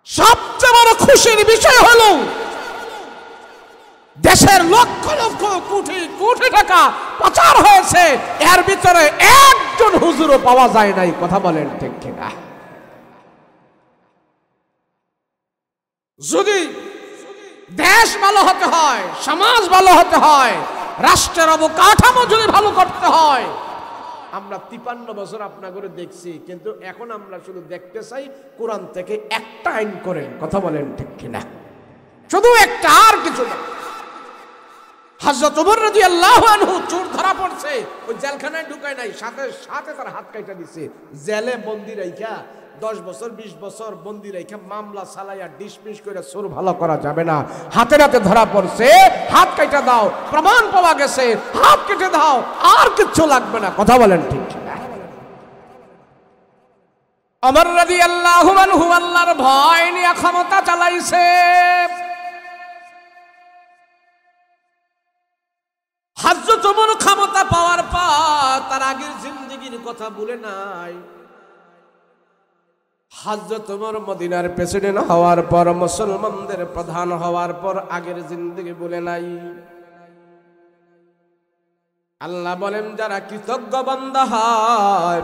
সবচেয়ে বড় খুশির বিষয় হলো দেশের লক্ষ লক্ষ কোটি কোটি টাকা পাচার হয়েছে, এর ভিতরে একজন হুজুরও পাওয়া যায় নাই। কথা বলেন ঠিক কিনা? যদি দেশ ভালো হতে হয়, সমাজ ভালো হতে হয়, রাষ্ট্রের অবকাঠামো যদি ভালো করতে হয়, আমরা 53 বছর আপনা করে দেখছি, কিন্তু এখন আমরা শুধু দেখতে চাই কোরআন থেকে একটা আইন করেন। কথা বলেন ঠিক কিনা? শুধু একটা, আর কিছু না। হযরত ওমর রাদিয়াল্লাহু আনহু চোর ধরা পড়ছে, ওই জেলখানায় ঢুকায় নাই, সাথে সাথে তার হাত কাটা দিছে। জেলে বন্দি রাইখা 10 বছর 20 বছর বন্দি রাইখা মামলা চালাইয়া ডিসমিস করে চোর ভালো করা যাবে না। হাতে হাতে ধরা পড়ছে, হাত কাটা দাও, প্রমাণ পাওয়া গেছে, হাত কেটে দাও, আর কিচ্ছু লাগবে না। কথা বলেন ঠিক না? ওমর রাদিয়াল্লাহু আনহু আল্লাহর ভয় নিয়ে ক্ষমতা চালাইছে। হযরত ওমর ক্ষমতা পাওয়ার পর তার আগের জিন্দেগির কথা ভুলে নাই। হযরত ওমর মদিনার প্রেসিডেন্ট হওয়ার পর, মুসলমানদের প্রধান হওয়ার পর আগের জিন্দেগি ভুলে নাই। আল্লাহ বলেন যারা কৃতজ্ঞ বান্দা হয়,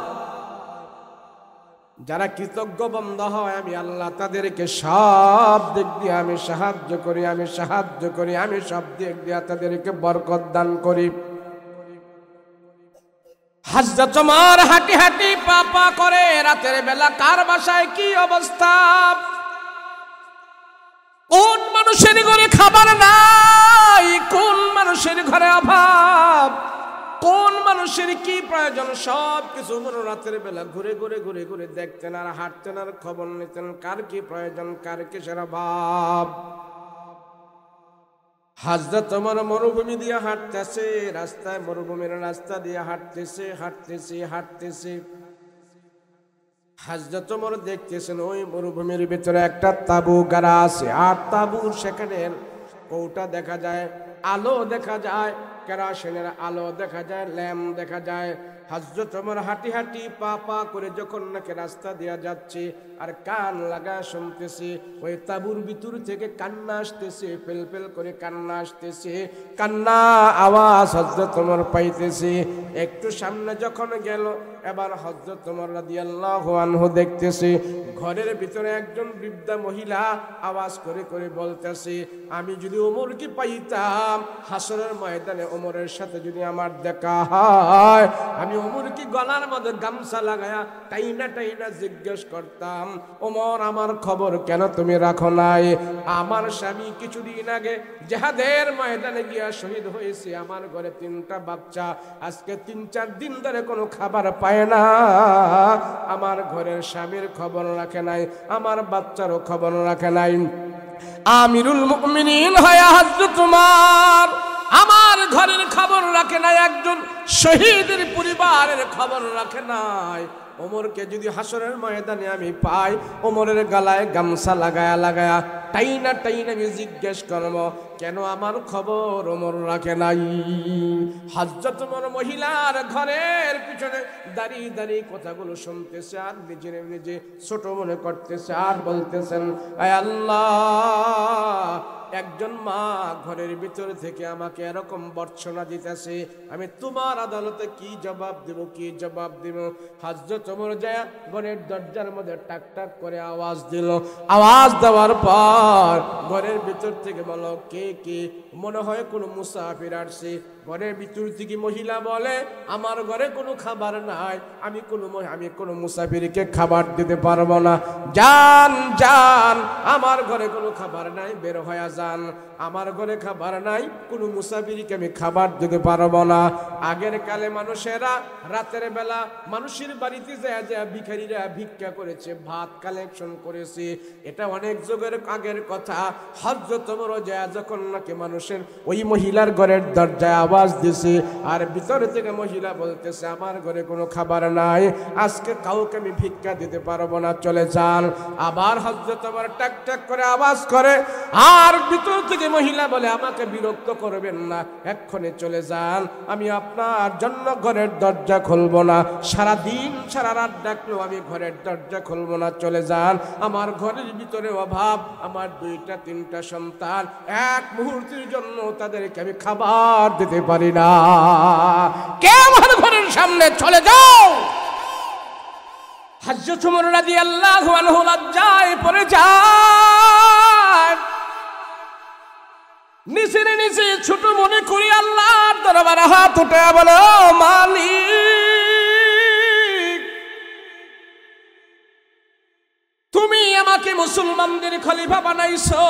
যারা কৃতজ্ঞ বান্দা হয়, আমি আল্লাহ তাদেরকে সব দিক দিয়ে আমি সাহায্য করি, আমি সাহায্য করি, আমি সব দিক দিয়ে তাদেরকে বরকত দান করি। হযরত ওমর হাঁটি হাঁটি পা পা করে রাতের বেলা কার বাসায় কি অবস্থা, কোন মানুষের ঘরে খাবার নাই, কোন মানুষের ঘরে অভাব, কোন মানুষের কি প্রয়োজন, সব কিছু রাতের বেলা ঘুরে ঘুরে ঘুরে ঘুরে দেখতেন আর হাঁটতেন আর খবর নিতেন, কার কি প্রয়োজন, কার কিসের অভাব। হযরত ওমর মরুভূমি দিয়ে হাঁটতেছে, রাস্তায় মরুভূমির রাস্তা দিয়ে হাঁটতেছে হাঁটতেছে হাঁটতেছে। হযরত ওমর দেখতেছেন ওই মরুভূমির ভিতরে একটা তাঁবু গাড়া আছে, আর তাঁবুর সেখানে কৌটা দেখা যায়, আলো দেখা যায়, কেরোসিনের আলো দেখা যায়, ল্যাম্প দেখা যায়। হযরত ওমর হাঁটি হাঁটি পা পা করে যখন নাকি রাস্তা দেয়া যাচ্ছে আর কান লাগা শুনতেছে, ওই তাঁবুর ভিতর থেকে কান্না আসতেছে, ফেল ফেল করে কান্না আসতেছে, কান্না আওয়াজ হযরত ওমর পাইতেছে। একটু সামনে যখন গেল, এবার হযরত ওমর রাদিয়াল্লাহু আনহু দেখতেছে ঘরের ভিতরে একজন বৃদ্ধা মহিলা আওয়াজ করে করে বলতেছে, আমি যদি ওমরকে পাইতাম হাসরের ময়দানে ওমরের সাথে যদি আমার দেখা হয়, আমি ওমর কি গলার মধ্যে গামছা লাগায়া টাইনা টাইনা জিজ্ঞেস করতাম, ওমর আমার খবর কেন তুমি রাখো নাই? আমার স্বামী কিছুদিন আগে জিহাদের ময়দানে গিয়া শহীদ হয়েছে, আমার ঘরে 3টা বাচ্চা আজকে 3-4 দিন ধরে কোনো খাবার পায় না। আমার ঘরের স্বামীর খবর রাখে নাই, আমার বাচ্চারও খবর রাখে নাই। আমিরুল মুমিনিন হয় হযরত উমর, আমার ঘরের খবর রাখে নাই, একজন শহীদের পরিবারের খবর রাখে নাই। ওমরকে যদি হাসরের ময়দানে আমি পাই, ওমরের গলায় গামছা লাগায়া লাগায়া টাইনা টাইনা আমি জিজ্ঞেস করব, কেন আমার খবর ওমর রাখে নাই? হযরত ওমর মহিলার ঘরের পিছনে দাঁড়িয়ে দাঁড়িয়ে কথাগুলো শুনতেছে আর নিজের নিজে ছোট মনে করতেছে আর বলতেছেন, আয় আল্লাহ, একজন মা ঘরের ভিতর থেকে আমাকে এরকম বর্ষনা দিতেছে, আমি তোমার আদালতে কি জবাব দেব, কি জবাব দেব? হযরত ওমর যায় ঘরের দরজার মধ্যে টাক টাক করে আওয়াজ দিল। আওয়াজ দেওয়ার পর ঘরের ভিতর থেকে বলো, কে কে? মনে হয় কোনো মুসাফির আসছে। ঘরের ভিতর থেকে মহিলা বলে, আমার ঘরে কোনো খাবার নাই, আমি কোনো মুসাফিরকে খাবার দিতে পারবো না। যান যান, আমার ঘরে কোনো খাবার নাই, বের হয়ে যান। আমার ঘরে খাবার নাই, কোনো মুসাফিরকে আমি খাবার দিতে পারবো না। আগের কালে মানুষেরা রাতের বেলা মানুষের বাড়িতে যায় যায় ভিখারিরা ভিক্ষা করেছে, ভাত কালেকশন করেছে, এটা অনেক যুগের আগের কথা। হযরত ওমর যায় যখন নাকি মানুষের ওই মহিলার ঘরের দরজায় আওয়াজ দিছে, আর ভিতর থেকে মহিলা বলতেছে, আমার ঘরে কোনো খাবার নাই, আজকে কাউকে আমি ভিক্ষা দিতে পারবো না, চলে যান। আবার হযরত ওমর টাক টাক করে আওয়াজ করে, আর ভিতর থেকে মহিলা বলে, আমাকে বিরক্ত করবেন না, এক্ষুনি চলে যান, আমি আপনার জন্য ঘরের দরজা খুলবো না, সারা দিন সারা রাত ডাকলেও আমি ঘরের দরজা খুলবো না, চলে যান। আমার ঘরের ভিতরে অভাব, আমার 2-3টা সন্তান, এক মুহূর্তের জন্য তাদেরকে আমি খাবার দিতে পারি না, কে আমার ঘরের সামনে চলে যাও। হযরত ওমর রাদিয়াল্লাহু আনহু লজ্জায় পড়ে যায়, নিচে নিচে ছোট মনে করি আল্লাহর দরবারে হাত উঠে বলে, ও মালিক, তুমি আমাকে মুসলমানদের খলিফা বানাইছো,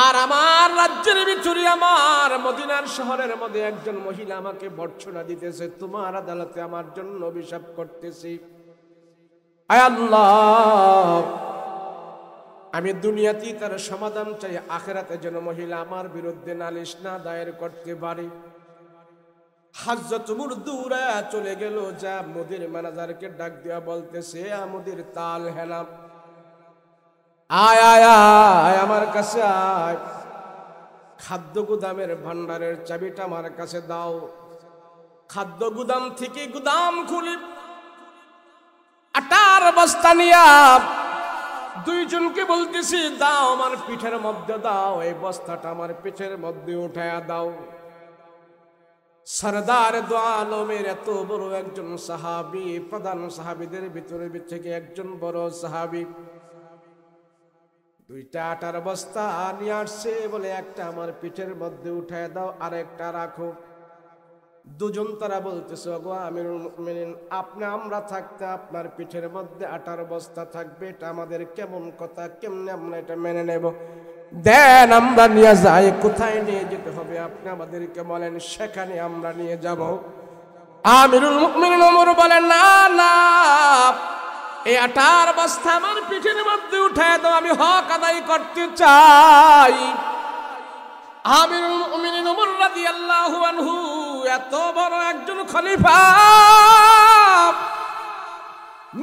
আর আমার রাজ্যের ভিতরে আমার মদিনার শহরের মধ্যে একজন মহিলা আমাকে বর্ষনা দিতেছে, তোমার আদালতে আমার জন্য অভিশাপ করতেছি। আয় আল্লাহ, আমি দুনিয়াতেই তার সমাধান চাই, আখিরাতে যেন মহিলা আমার বিরুদ্ধে নালিশ না দায়ের করতে পারে। হযরত ওমর দৌড়ে চলে গেল, যা মুদির ম্যানেজারকে ডাক দিয়া বলতেছে, মুদির তাল হেনা, আয় আয় আয় আমার কাছে আয়, খাদ্য গুদামের ভান্ডারের চাবিটা আমার কাছে দাও। খাদ্য গুদাম থেকে গুদাম খুলি আটার বস্তা নিয়া দুইজনকে বলতেছি, দাও আমার পিঠের মধ্যে দাও, এই বস্তাটা আমার পিঠের মধ্যে উঠায়া দাও। সরদার দু আলমের এত বড় একজন সাহাবী, প্রধান সাহাবীদের ভিতরে থেকে একজন বড় সাহাবী, 2টা আটার বস্তা নিয়ে আসছে, বলে একটা আমার পিঠের মধ্যে উঠায় দাও, আর একটা রাখো। দুজন তারা বলতেছে, ওগো আমিরুল মুমিনিন, আমরা থাকতে আপনার পিঠের মধ্যে আটার বস্তা থাকবে, এটা আমাদের কেমন কথা, কেমনে আমরা এটা মেনে নেব? দেন আমরা নিয়ে যাই। কোথায় নিয়ে যেতে হবে আপনি আমাদেরকে বলেন, সেখানে আমরা নিয়ে যাব। আমিরুল মুমিনিন ওমর বলেন, না না, এই আটার বস্তা আমার পিঠের মধ্যে উঠায় দাও, আমি হক আদায় করতে চাই। আমিরুল মুমিনিন ওমর রাদিয়াল্লাহু আনহু এত বড় একজন খলিফা,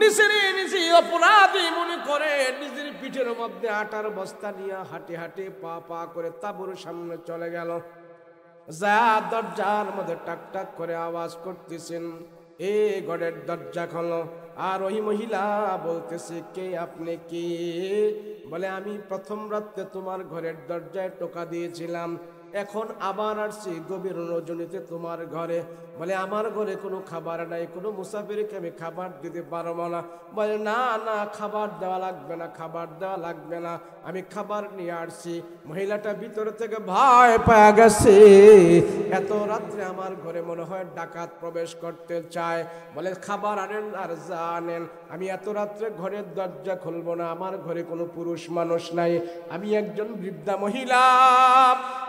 নিজের নিজে অপরাধী মনে করে নিজের পিঠের মধ্যে আটার বস্তা নিয়ে হাঁটে হাঁটে পা পা করে তাঁবুর সামনে চলে গেল। যা দরজার মধ্যে টাক টাক করে আওয়াজ করতেছেন, এ ঘরের দরজা খোলো। আর ওই মহিলা বলতেছে, কে আপনি? কে? বলে, আমি প্রথম রাতে তোমার ঘরের দরজায় টোকা দিয়েছিলাম, এখন আবার আসছি গভীর রজনীতে তোমার ঘরে। বলে আমার ঘরে কোনো খাবার নাই, কোনো মুসাফিরকে আমি খাবার দিতে পারবো না। বলে না না, খাবার দেওয়া লাগবে না, খাবার দেওয়া লাগবে না, আমি খাবার নিয়ে আসছি। মহিলাটা ভিতর থেকে ভয় পেয়ে গেছে, এত রাত্রে আমার ঘরে মনে হয় ডাকাত প্রবেশ করতে চায়। বলে খাবার আনেন আর যা আনেন, আমি এত রাত্রে ঘরের দরজা খুলবো না, আমার ঘরে কোনো পুরুষ মানুষ নাই, আমি একজন বৃদ্ধা মহিলা,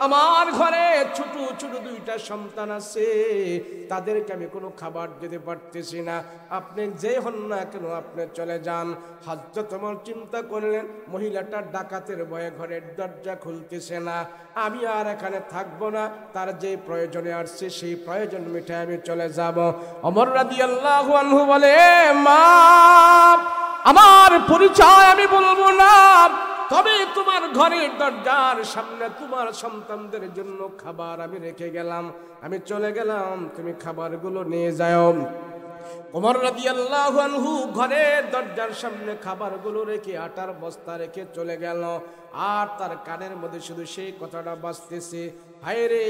আমার ঘরে ছোট ছোট দুইটা সন্তান আছে, তাদেরকে আমি কোনো খাবার দিতে পারতেছি না, আপনি যে হন না কেন আপনি চলে যান। হযরত ওমর চিন্তা করলেন মহিলাটা ডাকাতের ভয়ে ঘরের দরজা খুলতেছে না, আমি আর এখানে থাকবো না, তার যে প্রয়োজনে আসছে সেই প্রয়োজন মিটায় আমি চলে যাব। ওমর রাদিয়াল্লাহু আনহু বলে মা, আমার পরিচয় আমি বলবো না, তবে তোমার ঘরের দরজার সামনে তোমার সন্তানদের জন্য খাবার আমি রেখে গেলাম, আমি চলে গেলাম, তুমি খাবারগুলো নিয়ে যাও। ওমর রাদিয়াল্লাহু আনহু ঘরের দরজার সামনে খাবারগুলো রেখে আটার বস্তা রেখে চলে গেল। আর তার কানের মধ্যে শুধু সেই কথাটা বাজতেছে, হায় রে,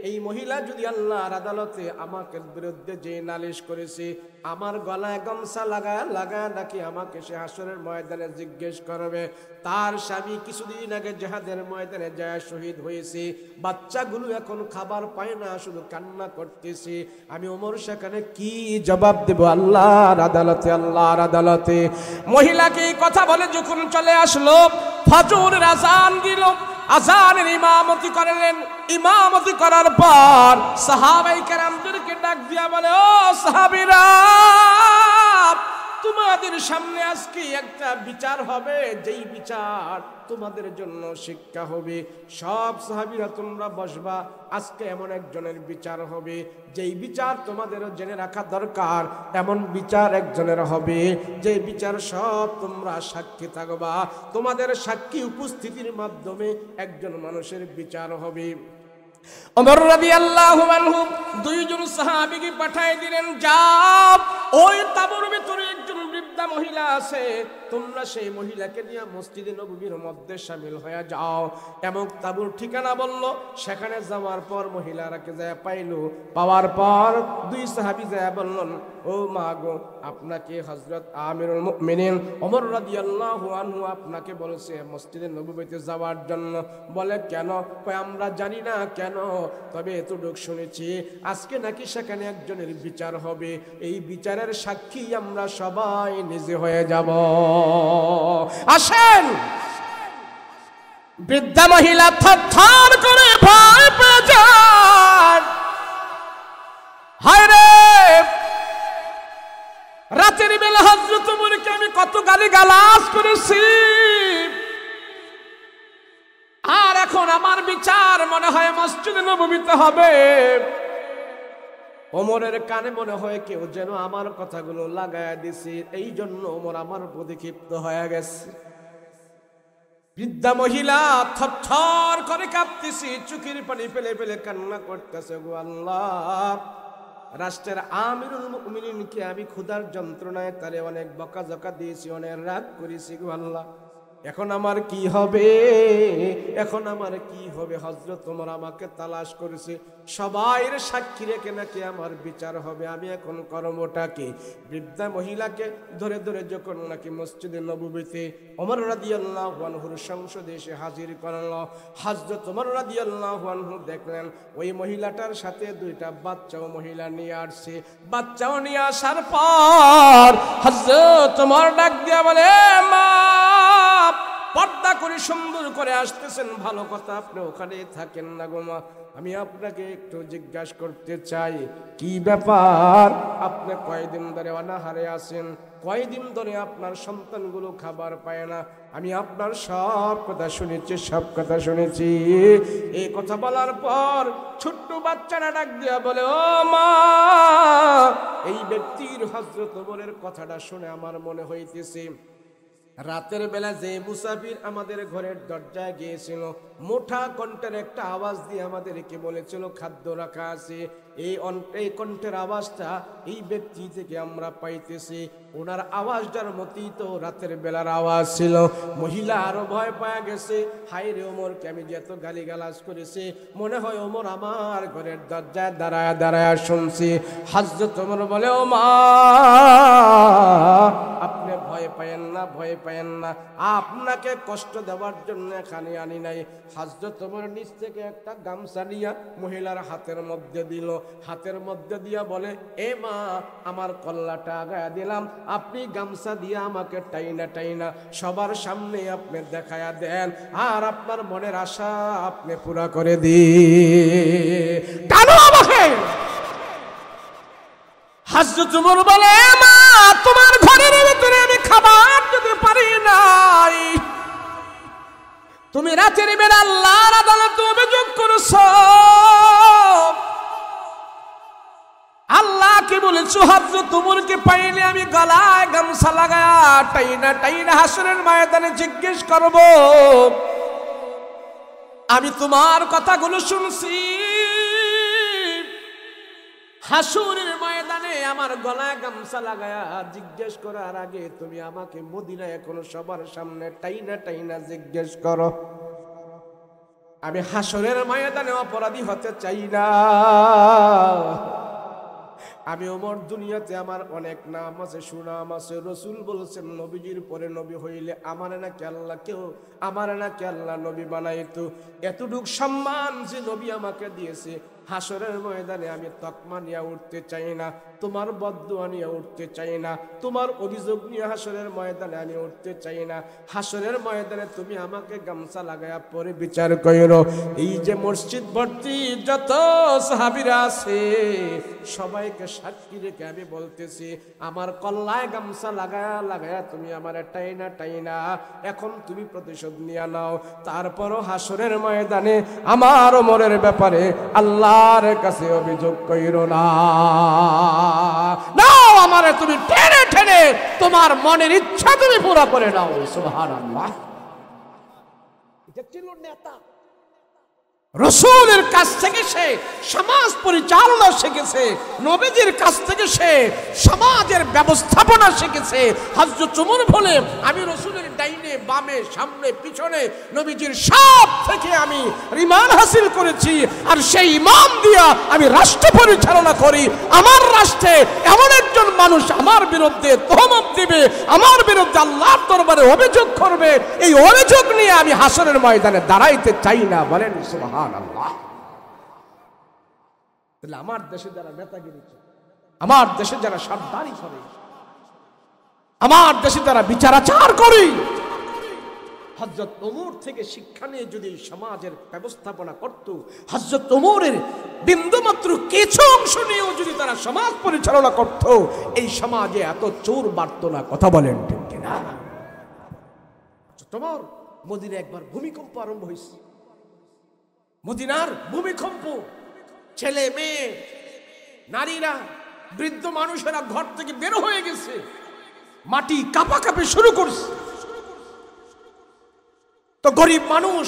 এই মহিলা যদি আল্লাহর আদালতে আমাকে বিরুদ্ধে যে নালিশ করেছে, আমার গলায় গামছা লাগা নাকি আমাকে সে হাসরের ময়দানে জিজ্ঞেস করবে, তার স্বামী কিছুদিন আগে জিহাদের ময়দানে যায় শহীদ হয়েছে, বাচ্চাগুলো এখন খাবার পায় না, শুধু কান্না করতেছে, আমি ওমর সেখানে কি জবাব দেব আল্লাহর আদালতে, আল্লাহর আদালতে। মহিলাকে এই কথা বলে যখন চলে আসলো, ফজরের আযান দিল, আযানের ইমামতি করলেন, ইমামতি করার পর সাহাবায়ে কেরামদেরকে ডাক দিয়া বলে, ও সাহাবীরা, তোমাদের সামনে আজকে একটা বিচার হবে, যেই বিচার তোমাদের জন্য শিক্ষা হবে। সব সাহাবীরা তোমরা বসবা, আজকে এমন একজনের বিচার হবে, যেই বিচার তোমাদেরও জেনে রাখা দরকার, এমন বিচার একজনের হবে, যে বিচার সব তোমরা সাক্ষী থাকবা, তোমাদের সাক্ষী উপস্থিতির মাধ্যমে একজন মানুষের বিচার হবে। ওমর রাদিয়াল্লাহু আনহু দুইজন সাহাবীকে পাঠিয়ে দিলেন, যাও ওই তাঁবুর ভিতরে একজন বৃদ্ধা মহিলা আছে, তোমরা সেই মহিলাকে নিয়ে মসজিদে নববীর মধ্যে শামিল হয়ে যাও। এমন তাঁবুর ঠিকানা বলল, সেখানে যাওয়ার পর মহিলারাকে যায় পাইল, পাওয়ার পর দুই সাহাবী যায় বললেন, ও মা গো, আপনাকে হযরত আমিরুল মুমিনিন ওমর রাদিয়াল্লাহু আনহু আপনাকে বলেছে মসজিদে নববীতে যাওয়ার জন্য। বলে কেন? কয় আমরা জানি না কেন, তবে এতটুকু শুনেছি আজকে নাকি সেখানে একজনের বিচার হবে, এই বিচারের সাক্ষী আমরা সবাই নিজে হয়ে যাব। আসেন। বৃদ্ধা মহিলা থরথর করে ভয় পেয়ে যান, হায় রে, রাতের বেলা হযরত ওমরকে আমি কত গালিগালাজ করেছি, আর এখন আমার বিচার মনে হয় মসজিদে নববীতে হবে। ওমরের কানে মনে হয় কেউ যেন আমার কথাগুলো লাগায় দিছে, এই জন্য ওমর আমার প্রতি ক্ষিপ্ত হয়ে গেছে। বৃদ্ধা মহিলা থরথর করে কাঁপতেছে, চোখের পানি ফেলে ফেলে কান্না করতেছে, গো আল্লাহ, রাষ্ট্রের আমিরুল মুমিনিনকে আমি ক্ষুধার যন্ত্রণায় তারে অনেক বকাঝকা দিয়েছি, অনেক রাগ করেছি, গো আল্লাহ, এখন আমার কি হবে, এখন আমার কি হবে? হযরত ওমর আমাকে তালাশ করেছে, সবাইয়ের সাক্ষী রেখে নাকি আমার বিচার হবে, আমি এখন কর্মটা কি? বৃদ্ধা মহিলাকে ধরে ধরে যখন নাকি মসজিদে নববীতে ওমর রাদিয়াল্লাহু আনহুর সংসদে এসে হাজির করল, হযরত ওমর রাদিয়াল্লাহু আনহু দেখলেন ওই মহিলাটার সাথে দুইটা বাচ্চাও মহিলা নিয়ে আসছে। বাচ্চাও নিয়ে আসার পর হযরত ওমর ডাক দিয়া বলে, মা, পর্দা করে সুন্দর করে আসতেছেন, ভালো কথা, আপনি ওখানে থাকেন না গো মা, আমি আপনাকে একটু জিজ্ঞাসা করতে চাই, কি ব্যাপার, আপনি কয়দিন ধরে অনাহারে আছেন, কয়দিন ধরে আপনার সন্তানগুলো খাবার পায় না, আমি আপনার সব কথা শুনেছি, সব কথা শুনেছি। এই কথা বলার পর ছোট্ট বাচ্চারা ডাক দিয়া বলে, ও মা, এই ব্যক্তির হযরত ওমরের কথাটা শুনে আমার মনে হইতেছে রাতের বেলা যে মুসাফির আমাদের ঘরের দরজায় গিয়েছিল, মোটা কণ্ঠের একটা আওয়াজ দিয়ে আমাদেরকে বলেছিল খাদ্য রাখা আছে। এই কণ্ঠের আওয়াজটা এই ব্যক্তি থেকে আমরা পাইতেছি। ওনার আওয়াজটার মতোই তো রাতের বেলার আওয়াজ ছিল। মহিলা আরো ভয় পাওয়া গেছে, হাই রে ওমরকে আমি যে এত গালিগালাজ করেছি, মনে হয় ওমর আমার ঘরের দরজায় দাঁড়ায় দাঁড়ায় শুনছি। হযরত ওমর বলে, ও মা আপনি ভয় পায়েন না, ভয় পায়েন না, আপনাকে কষ্ট দেওয়ার জন্য এখানে আনি নাই। হযরত ওমর নিচ থেকে একটা গামছা নিয়ে মহিলার হাতের মধ্যে দিল, হাতের মধ্যে দিয়া বলে, এ মা আমার কল্লাটা আগায়া দিলাম, আপনি গামছা দিয়ে আমাকে টাইনা টাইনা সবার সামনে আপনি দেখায়া দেন, আর আপনার মনের আশা আপনি পুরা করে দিন। আমাকে হযরত ওমর বলে, মা তোমার ঘরের ভিতরে আমি খাবার দিতে পারি নাই, তুমি রাতের বেলা আল্লাহর আদালতে অভিযোগ করেছো, আল্লাহকে বলেছো হযরত ওমরকে পাইলে আমি গলায় গামছা লাগায়া টাইনা টাইনা হাসরের ময়দানে জিজ্ঞেস করব, আমি তোমার কথাগুলো শুনছি, হাসরের ময়দানে আমার গলায় গামছা লাগায়া জিজ্ঞেস করার আগে তুমি আমাকে মদিনায় এখনো সবার সামনে টাইনা টাইনা জিজ্ঞেস করো। আমি হাসরের ময়দানে অপরাধী হতে চাই না। আমি ওমর দুনিয়াতে আমার অনেক নাম আছে, সুনাম আছে। রসুল বলছেন নবীজির পরে নবী হইলে আমার নাকি আল্লাহ নবী বানাইতো। এতটুক সম্মান যে নবী আমাকে দিয়েছে, হাসরের ময়দানে আমি তকমা নিয়ে উঠতে চাই না, তোমার বদদুয়া নিয়ে উঠতে চাই না, তোমার অভিযোগ নিয়ে হাসরের ময়দানে আমি উঠতে চাই না। হাসরের ময়দানে তুমি আমাকে গামছা লাগায়া পরে বিচার কইরো। এই যে মসজিদ ভর্তি যত সাহাবীরা আছে সবাইকে সাক্ষী রেখে আমি বলতেছি, আমার কল্লায় গামছা লাগায়া লাগায়া তুমি আমার টাইনা টাইনা এখন তুমি প্রতিশোধ নিয়ে নাও। তারপরও হাসরের ময়দানে আমার ওমরের ব্যাপারে আল্লাহর কাছে অভিযোগ কইরো না। নাও আমারে তুমি টেনে টেনে তোমার মনের ইচ্ছা তুমি পুরো করে নাও। সুবহানাল্লাহ। এটা ছিল নেতা। রসুলের কাছ থেকে সে সমাজ পরিচালনা শিখেছে, নবীজির কাছ থেকে সে সমাজের ব্যবস্থাপনা শিখেছে। হযরত ওমর বলে, আমি রসুলের ডাইনে বামে সামনে পিছনে নবীজির সব থেকে আমি ঈমান হাসিল করেছি, আর সেই ঈমান দিয়া আমি রাষ্ট্র পরিচালনা করি। আমার রাষ্ট্রে এমন একজন মানুষ আমার বিরুদ্ধে তহমত দিবে, আমার বিরুদ্ধে আল্লাহর দরবারে অভিযোগ করবে, এই অভিযোগ নিয়ে আমি হাসরের ময়দানে দাঁড়াইতে চাই না। বলেন সুবহানাল্লাহ। তাহলে আমার দেশে যারা নেতাগিরি করে, আমার দেশে যারা সর্দারি করে, আমার দেশে যারা বিচারাচার করে, হযরত ওমর থেকে শিক্ষা নিয়ে যদি সমাজের ব্যবস্থাপনা করত, হযরত ওমরের বিন্দুমাত্র কিছু অংশ নিয়েও যদি তারা সমাজ পরিচালনা করত, এই সমাজে এত চোর বাড়ত না। কথা বলেন ঠিক কিনা? তোমার মদিনায় একবার ভূমিকম্প আরম্ভ হয়েছে। মদিনার ভূমিকম্প, ছেলে মেয়ে নারীরা বৃদ্ধ মানুষেরা ঘর থেকে বের হয়ে গেছে, মাটি কাঁপাকাঁপি শুরু করছে। তো গরিব মানুষ,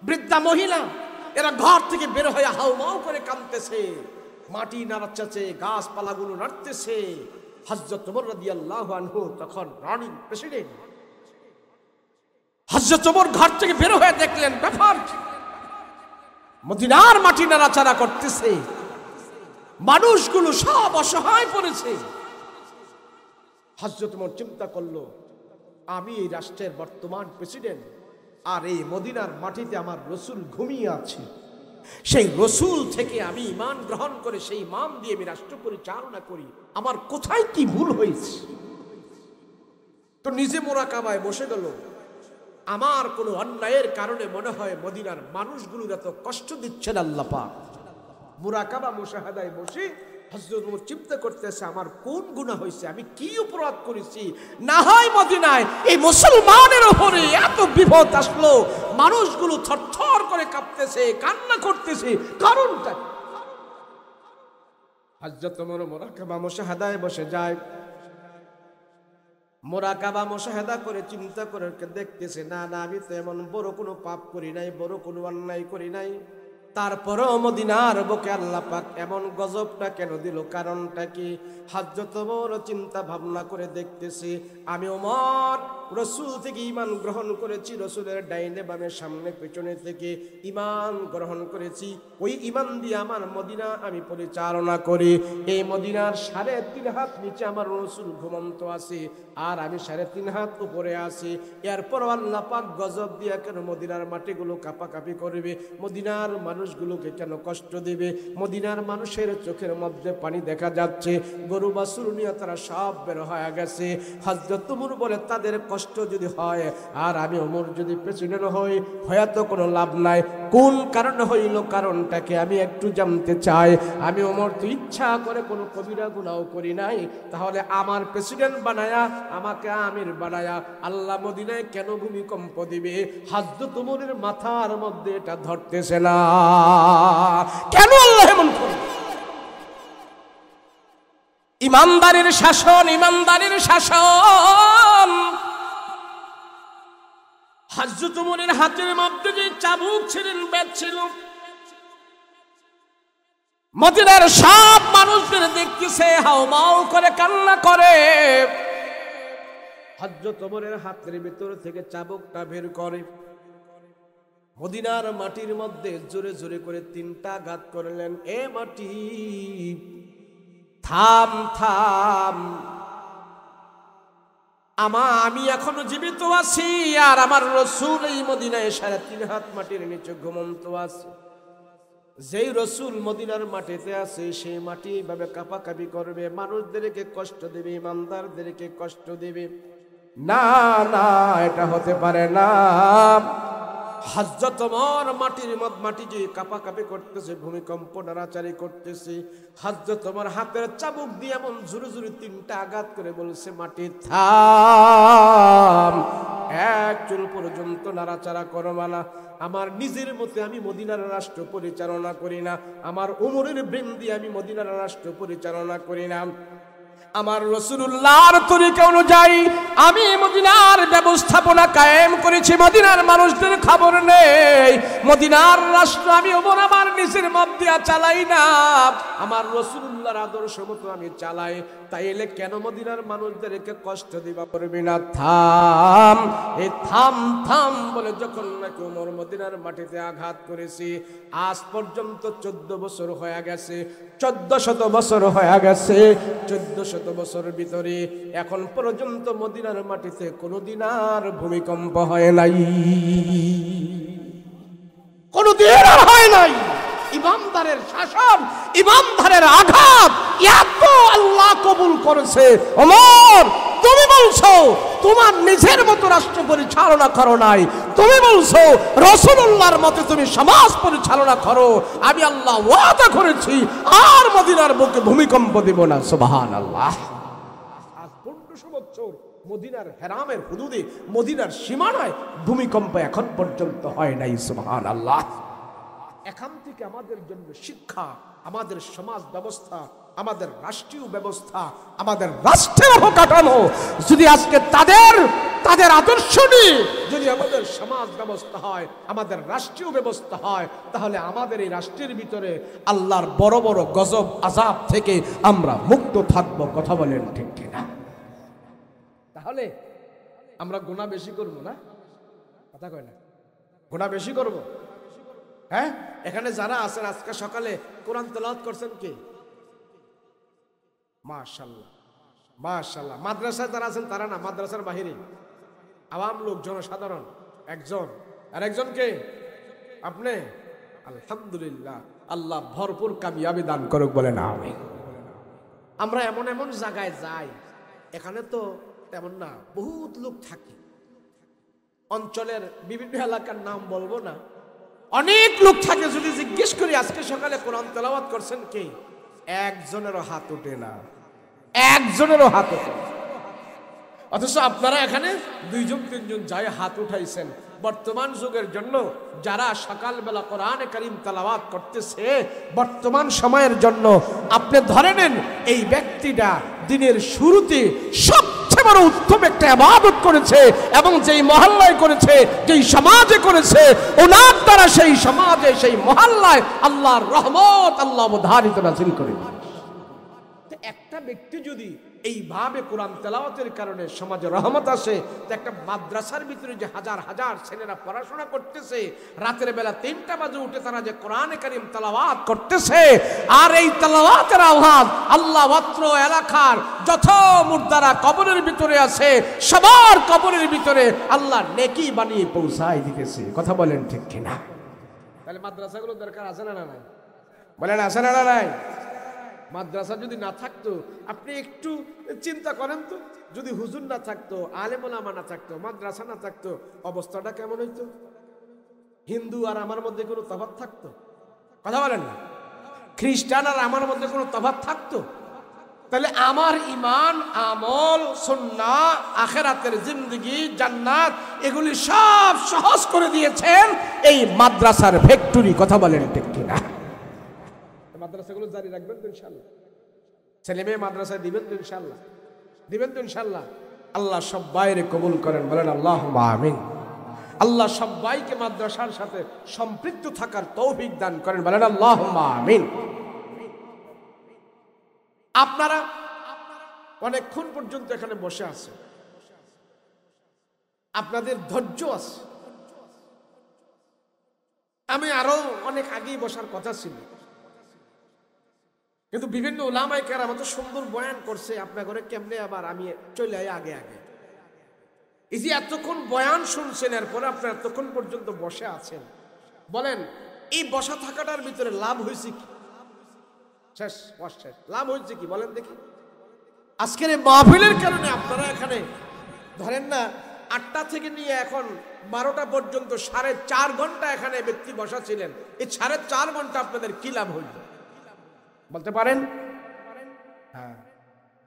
বৃদ্ধা মহিলা, এরা ঘর থেকে বের হয়ে হাউমাউ করে কাঁদতেছে, মাটি নাড়াচ্ছে, গাছপালাগুলো নাড়তেছে। হযরত ওমর রাদিয়াল্লাহু আনহু তখন রানিং প্রেসিডেন্ট। হযরত ওমর ঘর থেকে বের হয়ে দেখলেন ব্যাপার, মদিনার মাটি নাড়াচাড়া করতেছে, মানুষগুলো সব অসহায় পড়েছে। হযরত ওমর চিন্তা করলো, আমি এই রাষ্ট্রের বর্তমান প্রেসিডেন্ট, আর এই মদিনার মাটিতে আমার রসুল ঘুমিয়ে আছে। সেই রসুল থেকে আমি ঈমান গ্রহণ করে সেই ঈমান দিয়ে আমি রাষ্ট্র পরিচালনা করি, আমার কোথায় কি ভুল হয়েছে? তো নিজে মোরাকাবায় বসে গেল। আমার কোনো অন্যায়ের কারণে মনে হয় মদিনার মানুষগুলোর এত কষ্ট দিচ্ছেন আল্লাহ পাক। মুরাকাবা মুশাহাদায় বসে হযরত ওমর চিন্তা করতেছে, আমার কোন গুনাহ হয়েছে, আমি কি অপরাধ করেছি? না হয় মদিনায় এই মুসলমানের উপরে এত বিপদ আসলো, মানুষগুলো থরথর করে কাঁপতেছে, কান্না করতেছে, কারণটা? হযরত ওমর মুরাকাবা মুশাহাদায় বসে যায়। মুরাকাবা মুশাহাদা করে চিন্তা করে দেখতেছে, না না, আমি তো এমন বড় কোনো পাপ করি নাই, বড় কোনো অন্যায় করি নাই, তারপরেও মদিনার বুকে আল্লাহ পাক এমন গজবটা কেন দিল, কারণটা কি? হযরত ওমর চিন্তা ভাবনা করে দেখতেছি, আমি ওমর রসুল থেকে ঈমান গ্রহণ করেছি, রসুলের ডাইনে বামে সামনে পেছনে থেকে ঈমান গ্রহণ করেছি, ওই ঈমান দিয়ে আমার মদিনা আমি পরিচালনা করি। এই মদিনার 3.5 হাত নিচে আমার রসুল ঘুমন্ত আছে, আর আমি 3.5 হাত উপরে আছি। এরপর আল্লাহ পাক গজব দিয়া কেন মদিনার মাটিগুলো কাঁপাকাঁপি করবে, মদিনার মানুষগুলোকে কেন কষ্ট দিবে? মদিনার মানুষের চোখের মধ্যে পানি দেখা যাচ্ছে, গরু বাছুর নিয়ে তারা সব বের হয়ে গেছে। হযরত ওমর বলে, তাদের কষ্ট যদি হয় আর আমি ওমর যদি প্রেসিডেন্ট হই, হয়তো কোনো লাভ নাই। কোন কারণে হইল, কারণটাকে আমি একটু জানতে চাই। আমি ওমর তো ইচ্ছা করে কোনো কবিরা গুনাহ করি নাই, তাহলে আমার প্রেসিডেন্ট বানায়া, আমাকে আমির বানায়া আল্লাহ মদিনায় কেন ভূমিকম্প দিবে? হযরত ওমরের মাথার মধ্যে এটা ধরতেছে না, কেন আল্লাহ এমন করে? ইমানদারের শাসন, ইমানদারের শাসন। হযরত ওমরের হাতের মধ্যে যে চাবুক ছিলেন, ব্যাট ছিল, মদিনার সব মানুষদের দেখতেছে, হাউমাউ করে কান্না করে। হযরত ওমরের হাতের ভিতর থেকে চাবুকটা বের করে, মদিনার মাটির মধ্যে জোরে জোরে করে 3টা আঘাত করলেন। এ মাটি থাম থাম, আমি এখনো জীবিত আছি, আর আমার রসুল এই মদিনায় 3.5 হাত মাটির নিচে ঘুমন্ত আছে। যেই রসুল মদিনার মাটিতে আছে, সেই মাটি এইভাবে কাঁপাকাঁপি করবে, মানুষদেরকে কষ্ট দেবে, ইমানদারদেরকে কষ্ট দেবে? না না, এটা হতে পারে না। হযরত ওমর মাটি যে কাঁপাকাঁপি করতেছে, ভূমিকম্প নাড়াচাড়ি করতেছে, হযরত ওমর হাতের চাবুক দিয়ে এমন জোরে জোরে 3টা আঘাত করে বলছে, মাটি থাম, এক চুল পর্যন্ত নাড়াচাড়া করবা না। আমার নিজের মতে আমি মদিনার রাষ্ট্র পরিচালনা করি না, আমার ওমরের ব্রেন দিয়ে আমি মদিনার রাষ্ট্র পরিচালনা করি না, আমার রাসূলুল্লাহর তরিকা অনুযায়ী আমি মদিনার ব্যবস্থাপনা কায়েম করেছি। মদিনার মানুষদের খবর নেই, মদিনার রাষ্ট্র আমি ওমর আমার নিজের মধ্যে চালাই না, আমার রাসূলুল্লাহর আদর্শ মতো আমি চালাই। তাইলে কেন মদিনার মানুষদেরকে কষ্ট দিবা পারবি না? থাম, এই থাম থাম বলে যখন নাকি ওমর মদিনার মাটিতে আঘাত করেছি, আজ পর্যন্ত 14 বছর হয়ে গেছে, 1400 বছর হয়ে গেছে। 1400 বছরের ভিতরে এখন পর্যন্ত মদিনার মাটিতে কোনোদিন আর ভূমিকম্প হয় নাই, কোনোদিন আর হয় নাই। ইমানদারের শাসন, ইমানদারের আঘাত এত আল্লাহ কবুল করেছে। ওমর, তুমি বলছো তোমার নিজের মতো রাষ্ট্র পরিচালনা করো নাই, তুমি বলছো রাসূলুল্লাহর মতে তুমি সমাজ পরিচালনা করো, আমি আল্লাহ ওয়াদা করেছি আর মদিনার বুকে ভূমিকম্প দিব না। সুবহানাল্লাহ। আজ 1500 বছর মদিনার হেরামের হুদুদে, মদিনার সীমানায় ভূমিকম্প এখন পর্যন্ত হয় নাই। সুবহানাল্লাহ। এখান থেকে আমাদের জন্য শিক্ষা, আমাদের সমাজ ব্যবস্থা, আমাদের রাষ্ট্রীয় ব্যবস্থা, আমাদের রাষ্ট্রের অবকাঠামো যদি আজকে তাদের আদর্শ নিয়ে যদি আমাদের সমাজ ব্যবস্থা হয়, আমাদের রাষ্ট্রীয় ব্যবস্থা হয়, তাহলে আমাদের এই রাষ্ট্রের ভিতরে আল্লাহর বড় বড় গজব আযাব থেকে আমরা মুক্ত থাকবো। কথা বলেন ঠিক কিনা? তাহলে আমরা গুনাহ বেশি করব না? কথা কয় না? গুনাহ বেশি করব? হ্যাঁ, এখানে যারা আছেন আজকে সকালে কোরআন তেলাওয়াত করছেন কে? মাশাআল্লাহ, মাশাআল্লাহ। মাদ্রাসায় যারা আছেন তারা না, মাদ্রাসার বাহিরে আওয়াম লোক, জনসাধারণ, একজন আর একজনকে আপনি। আলহামদুলিল্লাহ, আল্লাহ ভরপুর কামিয়াবি দান করুক, বলেন আমিন। আমরা এমন এমন জায়গায় যাই, এখানে তো তেমন না, বহুত লোক থাকে, অঞ্চলের বিভিন্ন এলাকার নাম বলবো না, অনেক লোক থাকে। যদি জিজ্ঞেস করি আজকে সকালে কোরআন তেলাওয়াত করছেন কে, একজনেরও হাত ওঠে না, একজনেরও হাত ওঠে। অথচ আপনারা এখানে 2-3জন যাই হাত উঠাইছেন। বর্তমান যুগের জন্য যারা সকালবেলা কোরআনে কারীম তেলাওয়াত করতেছে, বর্তমান সময়ের জন্য আপনি ধরে নেন এই ব্যক্তিটা দিনের শুরুতে সবচেয়ে সবচেয়ে বড় উত্তম একটা ইবাদত করেছে, এবং যেই মহল্লায় করেছে, যেই সমাজে করেছে, ওনার দ্বারা সেই সমাজে সেই মহল্লায় আল্লাহর রহমত আল্লাহ অবধারিত নাযিল করে। একটা ব্যক্তি যদি এইভাবে কোরআন তেলাওয়াতের কারণে সমাজে রহমত আসে, তো একটা মাদ্রাসার ভিতরে যে হাজার হাজার ছেলেরা পড়াশোনা করতেছে, রাতের বেলা 3টা বাজে উঠে তারা যে কোরআনে কারীম তেলাওয়াত করতেছে, আর এই তেলাওয়াতের আওয়াজ আল্লাহ মাত্র এলাকার যত মুর্দারা কবরের ভিতরে আছে সবার কবরের ভিতরে আল্লাহ নেকি বানিয়ে পৌঁছায় দিতেছে। কথা বলেন ঠিক কিনা? তাহলে মাদ্রাসাগুলো দরকার আছে না নাই? বলেন আছে না নাই? মাদ্রাসা যদি না থাকতো, আপনি একটু চিন্তা করেন তো, যদি হুজুর না থাকতো, আলেম ওলামা না থাকতো, মাদ্রাসা না থাকতো, অবস্থাটা কেমন হইতো? হিন্দু আর আমার মধ্যে কোনো তফাৎ থাকতো? কথা বলেন না? খ্রিস্টান আর আমার মধ্যে কোনো তফাৎ থাকতো? তাহলে আমার ঈমান, আমল, সুন্নাহ, আখিরাতের জিন্দেগি, জান্নাত এগুলি সব সহজ করে দিয়েছেন এই মাদ্রাসার ফ্যাক্টরি। কথা বলেন ঠিক কিনা? মাদ্রাসাগুলো জারি রাখবেন তো ইনশাআল্লাহ? ছেলে মেয়ে মাদ্রাসায় দিবেন তো ইনশাআল্লাহ? দিবেন তো ইনশাআল্লাহ? আল্লাহ সবাইরে কবুল করেন, বলেন আল্লাহুম্মা আমিন। আল্লাহ সবাইকে মাদ্রাসার সাথে সম্পৃক্ত থাকার তৌফিক দান করেন, বলেন আল্লাহুম্মা আমিন। আপনারা অনেকক্ষণ পর্যন্ত এখানে বসে আছেন, আপনাদের ধৈর্য আছে। আমি আরো অনেক আগেই বসার কথা ছিল, কিন্তু বিভিন্ন উলামায়ে কেরাম এত সুন্দর বয়ান করছে, আপনার ঘরে কেমনে আবার আমি চলে আই আগে আগে। এই যে এতক্ষণ বয়ান শুনছেন, এরপরে আপনার এতক্ষণ পর্যন্ত বসে আছেন, বলেন এই বসা থাকাটার ভিতরে লাভ হয়েছে কি? শেষ শেষ লাভ হয়েছে কি বলেন দেখি? আজকের এই মাহফিলের কারণে আপনারা এখানে ধরেন না 8টা থেকে নিয়ে এখন 12টা পর্যন্ত 4.5 ঘন্টা এখানে ব্যক্তি বসা ছিলেন, এই 4.5 ঘন্টা আপনাদের কি লাভ হইল বলতে পারেন? হ্যাঁ,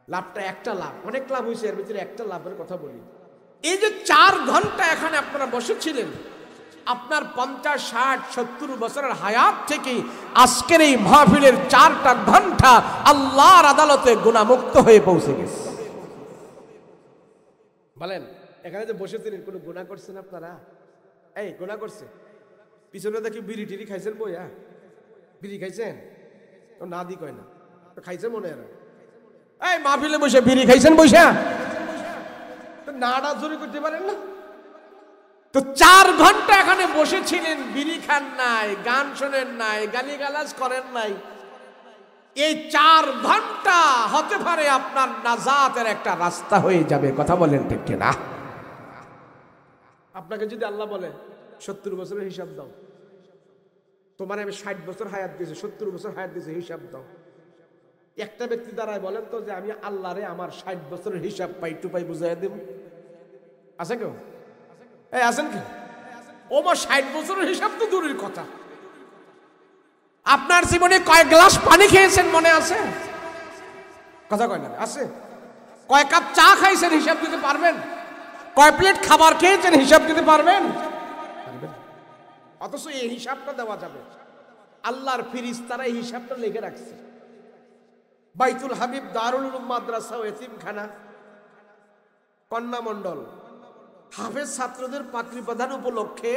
লাভটা একটা লাভ, অনেক লাভ হয়েছে, এর ভিতরে একটা লাভের কথা বলি। এই যে 4 ঘন্টা এখানে আপনারা বসেছিলেন, আপনার 50, 60, 70 বছরের হায়াত থেকে আজকের এই মাহফিলের 4টা ঘন্টা আল্লাহর আদালতে গুনাহমুক্ত হয়ে পৌঁছে গেছে। বলেন এখানে যে বসেছিলেন কোনো গুনাহ করছেন আপনারা? এই গুনাহ করছে? পিছনে দেখি বিড়ি টিড়ি খাইছেন বইয়া? বিড়ি খাইছেন? তো না দি কয় না, তো খাইছে মনে হয়। এই মাহফিলে বসে বিড়ি খাইছেন বসে? তো নাড়া জোরে করতে পারেন না? তো 4 ঘন্টা এখানে বসেছিলেন, বিড়ি খান নাই, গান শোনেন নাই, গালিগালাজ করেন নাই। এই 4 ঘন্টা হতে পারে আপনার নাজাতের একটা রাস্তা হয়ে যাবে। কথা বলেন ঠিক কিনা? আপনাকে যদি আল্লাহ বলে 70 বছরের হিসাব দাও, তোমার আমি 60 বছর হায়াত দিয়েছি, 70 বছর হায়াত দিয়েছি, হিসাব দাও। একটা ব্যক্তি দ্বারাই বলেন তো যে আমি আল্লাহরে আমার 60 বছরের হিসাব পাই টু পাই বুঝাই দেব? আছে কেউ? এই আছেন কি? ও মা 60 বছরের হিসাব তো দূরের কথা, আপনার জীবনে কয় গ্লাস পানি খেয়েছেন মনে আছে? কথা কয় না? আছে? কয় কাপ চা খাইছেন হিসাব দিতে পারবেন? কয় প্লেট খাবার খেয়েছেন হিসাব দিতে পারবেন? অথচ এই হিসাবটা দেওয়া যাবে। আল্লাহর ফেরেশতারা এই হিসাবটা লিখে রাখছে। বাইতুল হাবিব, দারুল উলুম মাদ্রাসা ও এতিমখানা, কন্যা মণ্ডল, হাফেজ ছাত্রদের পাত্রী প্রদান উপলক্ষে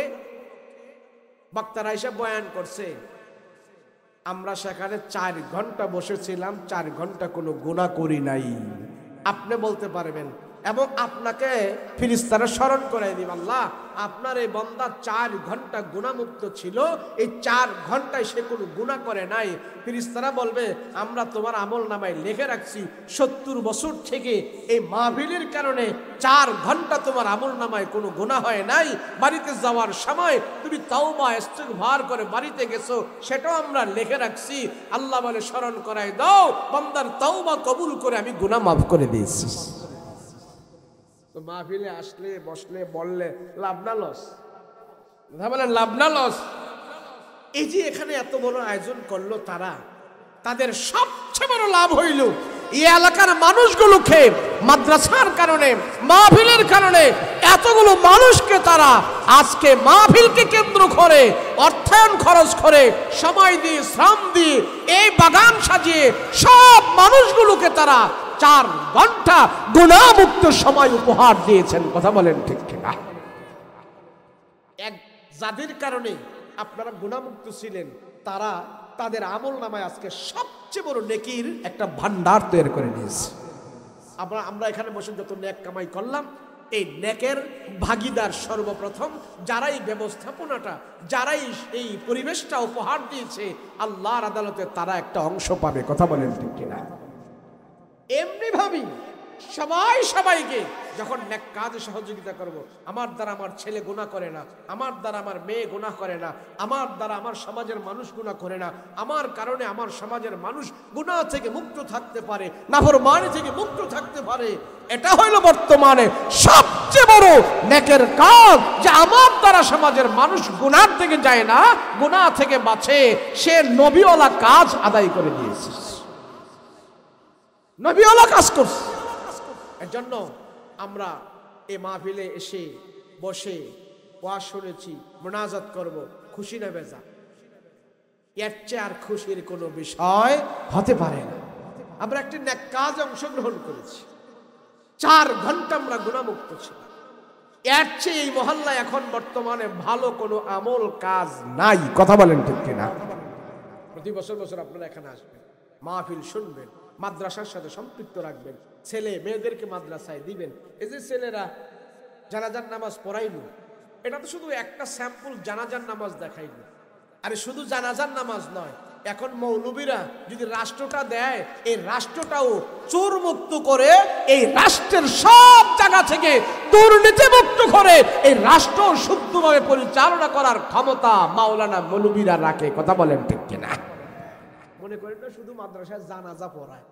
বক্তারা এসে বয়ান করছে। আমরা সেখানে 4 ঘন্টা বসেছিলাম, 4 ঘন্টা কোনো গুনাহ করি নাই। আপনি বলতে পারবেন, এবং আপনাকে ফেরেশতারা স্মরণ করে দিবে, আল্লাহ আপনার এই বান্দা 4 ঘন্টা গুনাহমুক্ত ছিল, এই 4 ঘন্টায় সে কোনো গুনাহ করে নাই। ফেরেশতারা বলবে আমরা তোমার আমল নামায় লিখে রাখছি 70 বছর থেকে এই মাহফিলের কারণে 4 ঘন্টা তোমার আমল নামায় কোনো গুনাহ হয় নাই। বাড়িতে যাওয়ার সময় তুমি তাওবা ইস্তিগফার করে বাড়িতে গেছো, সেটাও আমরা লিখে রাখছি। আল্লাহ বলে স্মরণ করাই দাও, বান্দার তাওবা কবুল করে আমি গুনাহ মাফ করে দিয়েছি। তো মাহফিলে আসলে বসলে বললে লাভ না লস? কথা বলেন, লাভ না লস? এই যে এখানে এত বড় আয়োজন করলো তারা, তাদের সবচেয়ে বড় লাভ হইল এই এলাকার মানুষগুলোকে মাদ্রাসার কারণে, মাহফিলের কারণে এতগুলো মানুষকে তারা আজকে মাহফিলকে কেন্দ্র করে অর্থায়ন খরচ করে, সময় দিয়ে, শ্রম দিয়ে, এই বাগান সাজিয়ে সব মানুষগুলোকে তারা 4 ঘন্টা গুনাহমুক্ত সময় উপহার দিয়েছেন। কথা বলেন ঠিক কিনা? এক যাদের কারণে আপনারা গুনাহমুক্ত ছিলেন, তারা তাদের আমল নামায় আজকে সবচেয়ে বড় নেকির একটা ভান্ডার তৈরি করে নিয়েছে। আমরা এখানে বসে যত নেক কামাই করলাম, এই নেকের ভাগিদার সর্বপ্রথম যারা এই ব্যবস্থাপনাটা, যারা এই পরিবেশটা উপহার দিয়েছে আল্লাহর আদালতে, তারা একটা অংশ পাবে। কথা বলেন ঠিক কিনা? এমনি ভাবি সবাই সবাইকে যখন নেক কাজে সহযোগিতা করব, আমার দ্বারা আমার ছেলে গুনাহ করে না, আমার দ্বারা আমার মেয়ে গুনাহ করে না, আমার দ্বারা আমার সমাজের মানুষ গুনাহ করে না, আমার কারণে আমার সমাজের মানুষ গুনাহ থেকে মুক্ত থাকতে পারে, নাফরমানি থেকে মুক্ত থাকতে পারে। এটা হলো বর্তমানে সবচেয়ে বড় নেকের কাজ, যে আমার দ্বারা সমাজের মানুষ গুনাহ থেকে যায় না, গুনাহ থেকে বাঁচে। সে নবীওয়ালা কাজ আদায় করে দিয়েছে, নবীওয়ালা কাজ করছে। এর জন্য আমরা এই মাহফিলে এসে বসে ওয়াজ শুনেছি, মুনাজাত করব, খুশি না বেজা? এর চেয়ে আর খুশির কোনো বিষয় হতে পারে না। আমরা একটি নেক কাজে অংশগ্রহণ করেছি, 4 ঘন্টা আমরা গুনাহমুক্ত ছিলাম। এর চেয়ে এই মহল্লায় এখন বর্তমানে ভালো কোনো আমল কাজ নাই। কথা বলেন ঠিক কিনা? প্রতি বছর আপনারা এখানে আসবেন, মাহফিল শুনবেন, মাদ্রাসার সাথে সম্পৃক্ত রাখবেন, ছেলে মেয়েদেরকে মাদ্রাসায় দিবেন। এই যে ছেলেরা জানাজার নামাজ পড়াইল, এটা তো শুধু একটা স্যাম্পল জানাজার নামাজ দেখাইল। আরে শুধু জানাজার নামাজ নয়, এখন মৌলবীরা যদি রাষ্ট্রটা দেয়, এই রাষ্ট্রটাও চোর মুক্ত করে, এই রাষ্ট্রের সব জায়গা থেকে দুর্নীতি মুক্ত করে এই রাষ্ট্র শুদ্ধভাবে পরিচালনা করার ক্ষমতা মাওলানা মৌলবীরা রাখে। কথা বলেন ঠিক কিনা? মনে করেন না শুধু মাদ্রাসায় জানাজা পড়ায়।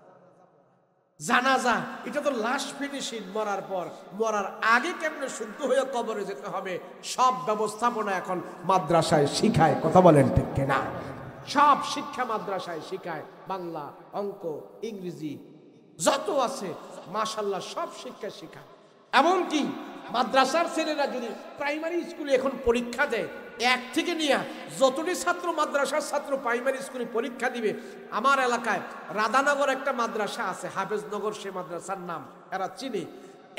জানাজা এটা তো লাশ ফিনিশিং, মরার পর, মরার আগে কেমনে শুদ্ধ হয়ে কবরে যেতে হবে, সব ব্যবস্থাপনা এখন মাদ্রাসায় শিখায়। কথা বলেন ঠিক কিনা? সব শিক্ষা মাদ্রাসায় শিখায়, বাংলা, অঙ্ক, ইংরেজি যত আছে মাশাআল্লাহ সব শিক্ষা শিখায়। এমনকি মাদ্রাসার ছেলেরা যদি প্রাইমারি স্কুলে এখন পরীক্ষা দেয়, 1 থেকে নিয়ে যতটি ছাত্র মাদ্রাসার ছাত্র প্রাইমারি স্কুলে পরীক্ষা দিবে, আমার এলাকায় রাধানগর একটা মাদ্রাসা আছে, হাফেজনগর, সে মাদ্রাসার নাম এরা চিনি।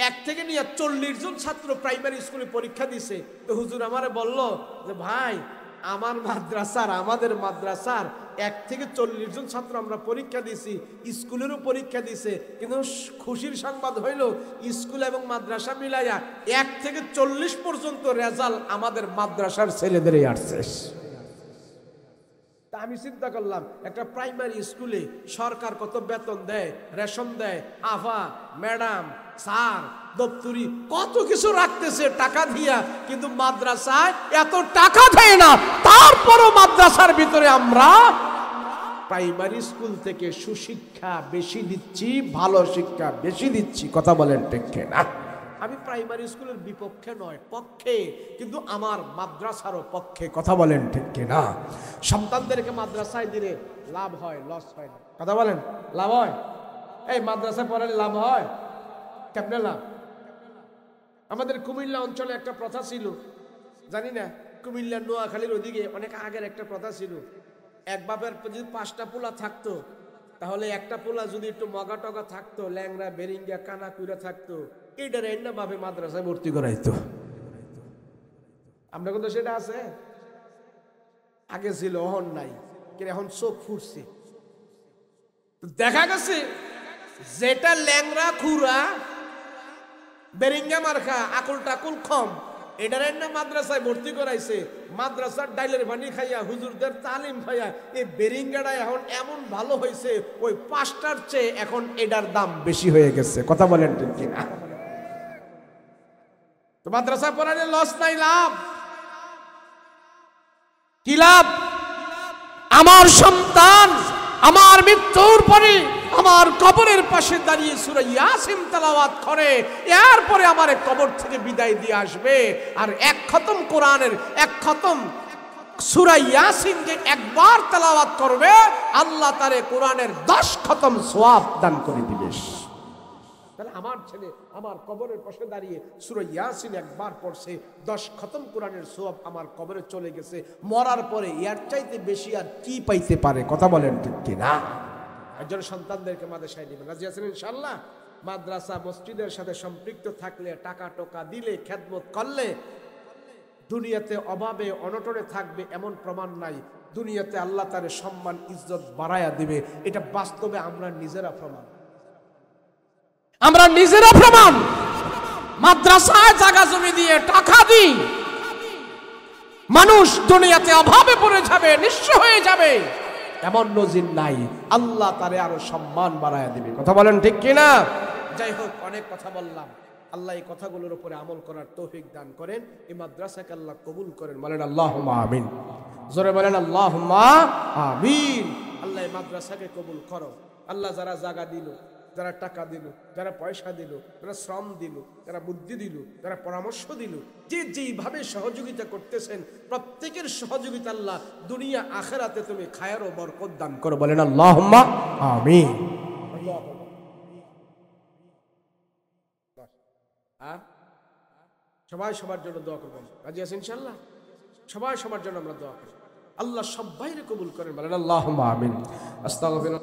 1 থেকে নিয়ে 40 জন ছাত্র প্রাইমারি স্কুলে পরীক্ষা দিছে। তো হুজুর আমারে বলল যে ভাই, আমাদের মাদ্রাসার 1 থেকে 40 জন ছাত্র আমরা পরীক্ষা দিছি, স্কুলেরও পরীক্ষা দিছে, কিন্তু খুশির সংবাদ হইল স্কুল এবং মাদ্রাসা মিলাইয়া 1 থেকে 40 পর্যন্ত রেজাল্ট আমাদের মাদ্রাসার ছেলেদেরই আসছে। তা আমি চিন্তা করলাম, একটা প্রাইমারি স্কুলে সরকার কত বেতন দেয়, রেশন দেয়, আফা, ম্যাডাম, স্যার, দপ্তরি কত কিছু রাখতেছে টাকা দিয়া, কিন্তু মাদ্রাসায় এত টাকা দেয় না। তারপরও মাদ্রাসার ভিতরে আমরা প্রাইমারি স্কুল থেকে সুশিক্ষা বেশি দিচ্ছি, ভালো শিক্ষা বেশি দিচ্ছি। কথা বলেন ঠিক কিনা? আমি প্রাইমারি স্কুলের বিপক্ষে নয়, পক্ষে, কিন্তু আমার মাদ্রাসারও পক্ষে। কথা বলেন ঠিক কিনা? সন্তানদেরকে মাদ্রাসায় দিলে লাভ হয়, লস হয় না। কথা বলেন, লাভ হয়? এই মাদ্রাসায় পড়ালে লাভ হয়? কেমনে লাভ? আমাদের কুমিল্লা অঞ্চলে একটা প্রথা ছিল, জানি না, কুমিল্লা নোয়াখালীর ওদিকে অনেক আগের একটা প্রথা ছিল। এক বাপের যদি 5টা পোলা থাকতো, তাহলে একটা পোলা যদি একটু মগা টগা থাকতো, ল্যাংরা বেরিঙ্গা কানা কুইরা থাকতো, এইটার এন্না ভাবে মাদ্রাসায় ভর্তি করাইতো। আমরা কিন্তু সেটা আছে, আগে ছিল, এখন নাই। কিন্তু এখন চোখ ফুটছে, দেখা গেছে যেটা ল্যাংরা খুরা বেরিঙ্গা মার্কা আকুল টাকুল কম, এটার না মাদ্রাসায় ভর্তি করাইছে। মাদ্রাসার ডাইলের পানি খাইয়া, হুজুরদের তালিম খাইয়া এই বেরিঙ্গাটা এখন এমন ভালো হয়েছে, ওই 5টার চেয়ে এখন এটার দাম বেশি হয়ে গেছে। কথা বলেন ঠিক কিনা? তো মাদ্রাসা পড়ালে লস নাই, লাভ কি? লাভ আমার সন্তান আমার মৃত্যুর পরে আমার কবরের পাশে দাঁড়িয়ে সূরা ইয়াসিন তেলাওয়াত করে, এরপরে আমার কবর থেকে বিদায় দিয়ে আসবে। আর 1 খতম কোরআনের 1 খতম সূরা ইয়াসিন যে একবার তেলাওয়াত করবে, আল্লাহ তারে কোরআনের 10 খতম সওয়াব দান করে দিবে। তাহলে আমার ছেলে আমার কবরের পাশে দাঁড়িয়ে সূরা ইয়াসিন একবার পড়ছে, 10 খতম কোরআনের সওয়াব আমার কবরে চলে গেছে। মরার পরে এর চাইতে বেশি আর কি পাইতে পারে? কথা বলেন ঠিক কিনা? একজন সন্তানদেরকে মাদ্রাসায় দিবেন, রাজি আছেন ইনশাআল্লাহ? মাদ্রাসা মসজিদের সাথে সম্পৃক্ত থাকলে, টাকা টোকা দিলে, খেদমত করলে দুনিয়াতে অভাবে অনটনে থাকবে এমন প্রমাণ নাই। দুনিয়াতে আল্লাহ তার সম্মান ইজ্জত বাড়ায়া দিবে, এটা বাস্তবে আমরা নিজেরা প্রমাণ। আমরা নিজেরা প্রমাণ। মাদ্রাসায় জায়গা জমি দিয়ে টাকা দিই, মানুষ দুনিয়াতে অভাবে পড়ে যাবে, নিঃস্ব হয়ে যাবে এমন নজির নাই। আল্লাহ তারে আরো সম্মান বাড়ায়া দিবে। কথা বলেন ঠিক কিনা? যাই হোক, অনেক কথা বললাম। আল্লাহ এই কথাগুলোর উপরে আমল করার তৌফিক দান করেন। এই মাদ্রাসাকে আল্লাহ কবুল করেন। বলেন আল্লাহুম্মা আমিন। জোরে বলেন আল্লাহুম্মা আমিন। আল্লাহ এই মাদ্রাসাকে কবুল করো। আল্লাহ যারা জায়গা দিল, যারা টাকা দিল, যারা পয়সা দিল, যারা শ্রম দিল, যারা বুদ্ধি দিল, যারা পরামর্শ দিল, যে যেইভাবে সহযোগিতা করতেছেন, প্রত্যেকের সহযোগিতা আল্লাহ দুনিয়া আখিরাতে তুমি খায়ের ও বরকত দান করো। বলেন আল্লাহুম্মা আমিন। সবাই সবার জন্য দোয়া করবেন, রাজি আছেন ইনশাআল্লাহ? সবাই সবার জন্য আমরা দোয়া করি। আল্লাহ সবাইকে কবুল করেন। বলেন আল্লাহুম্মা আমিন। আস্তাগফিরুল্লাহ।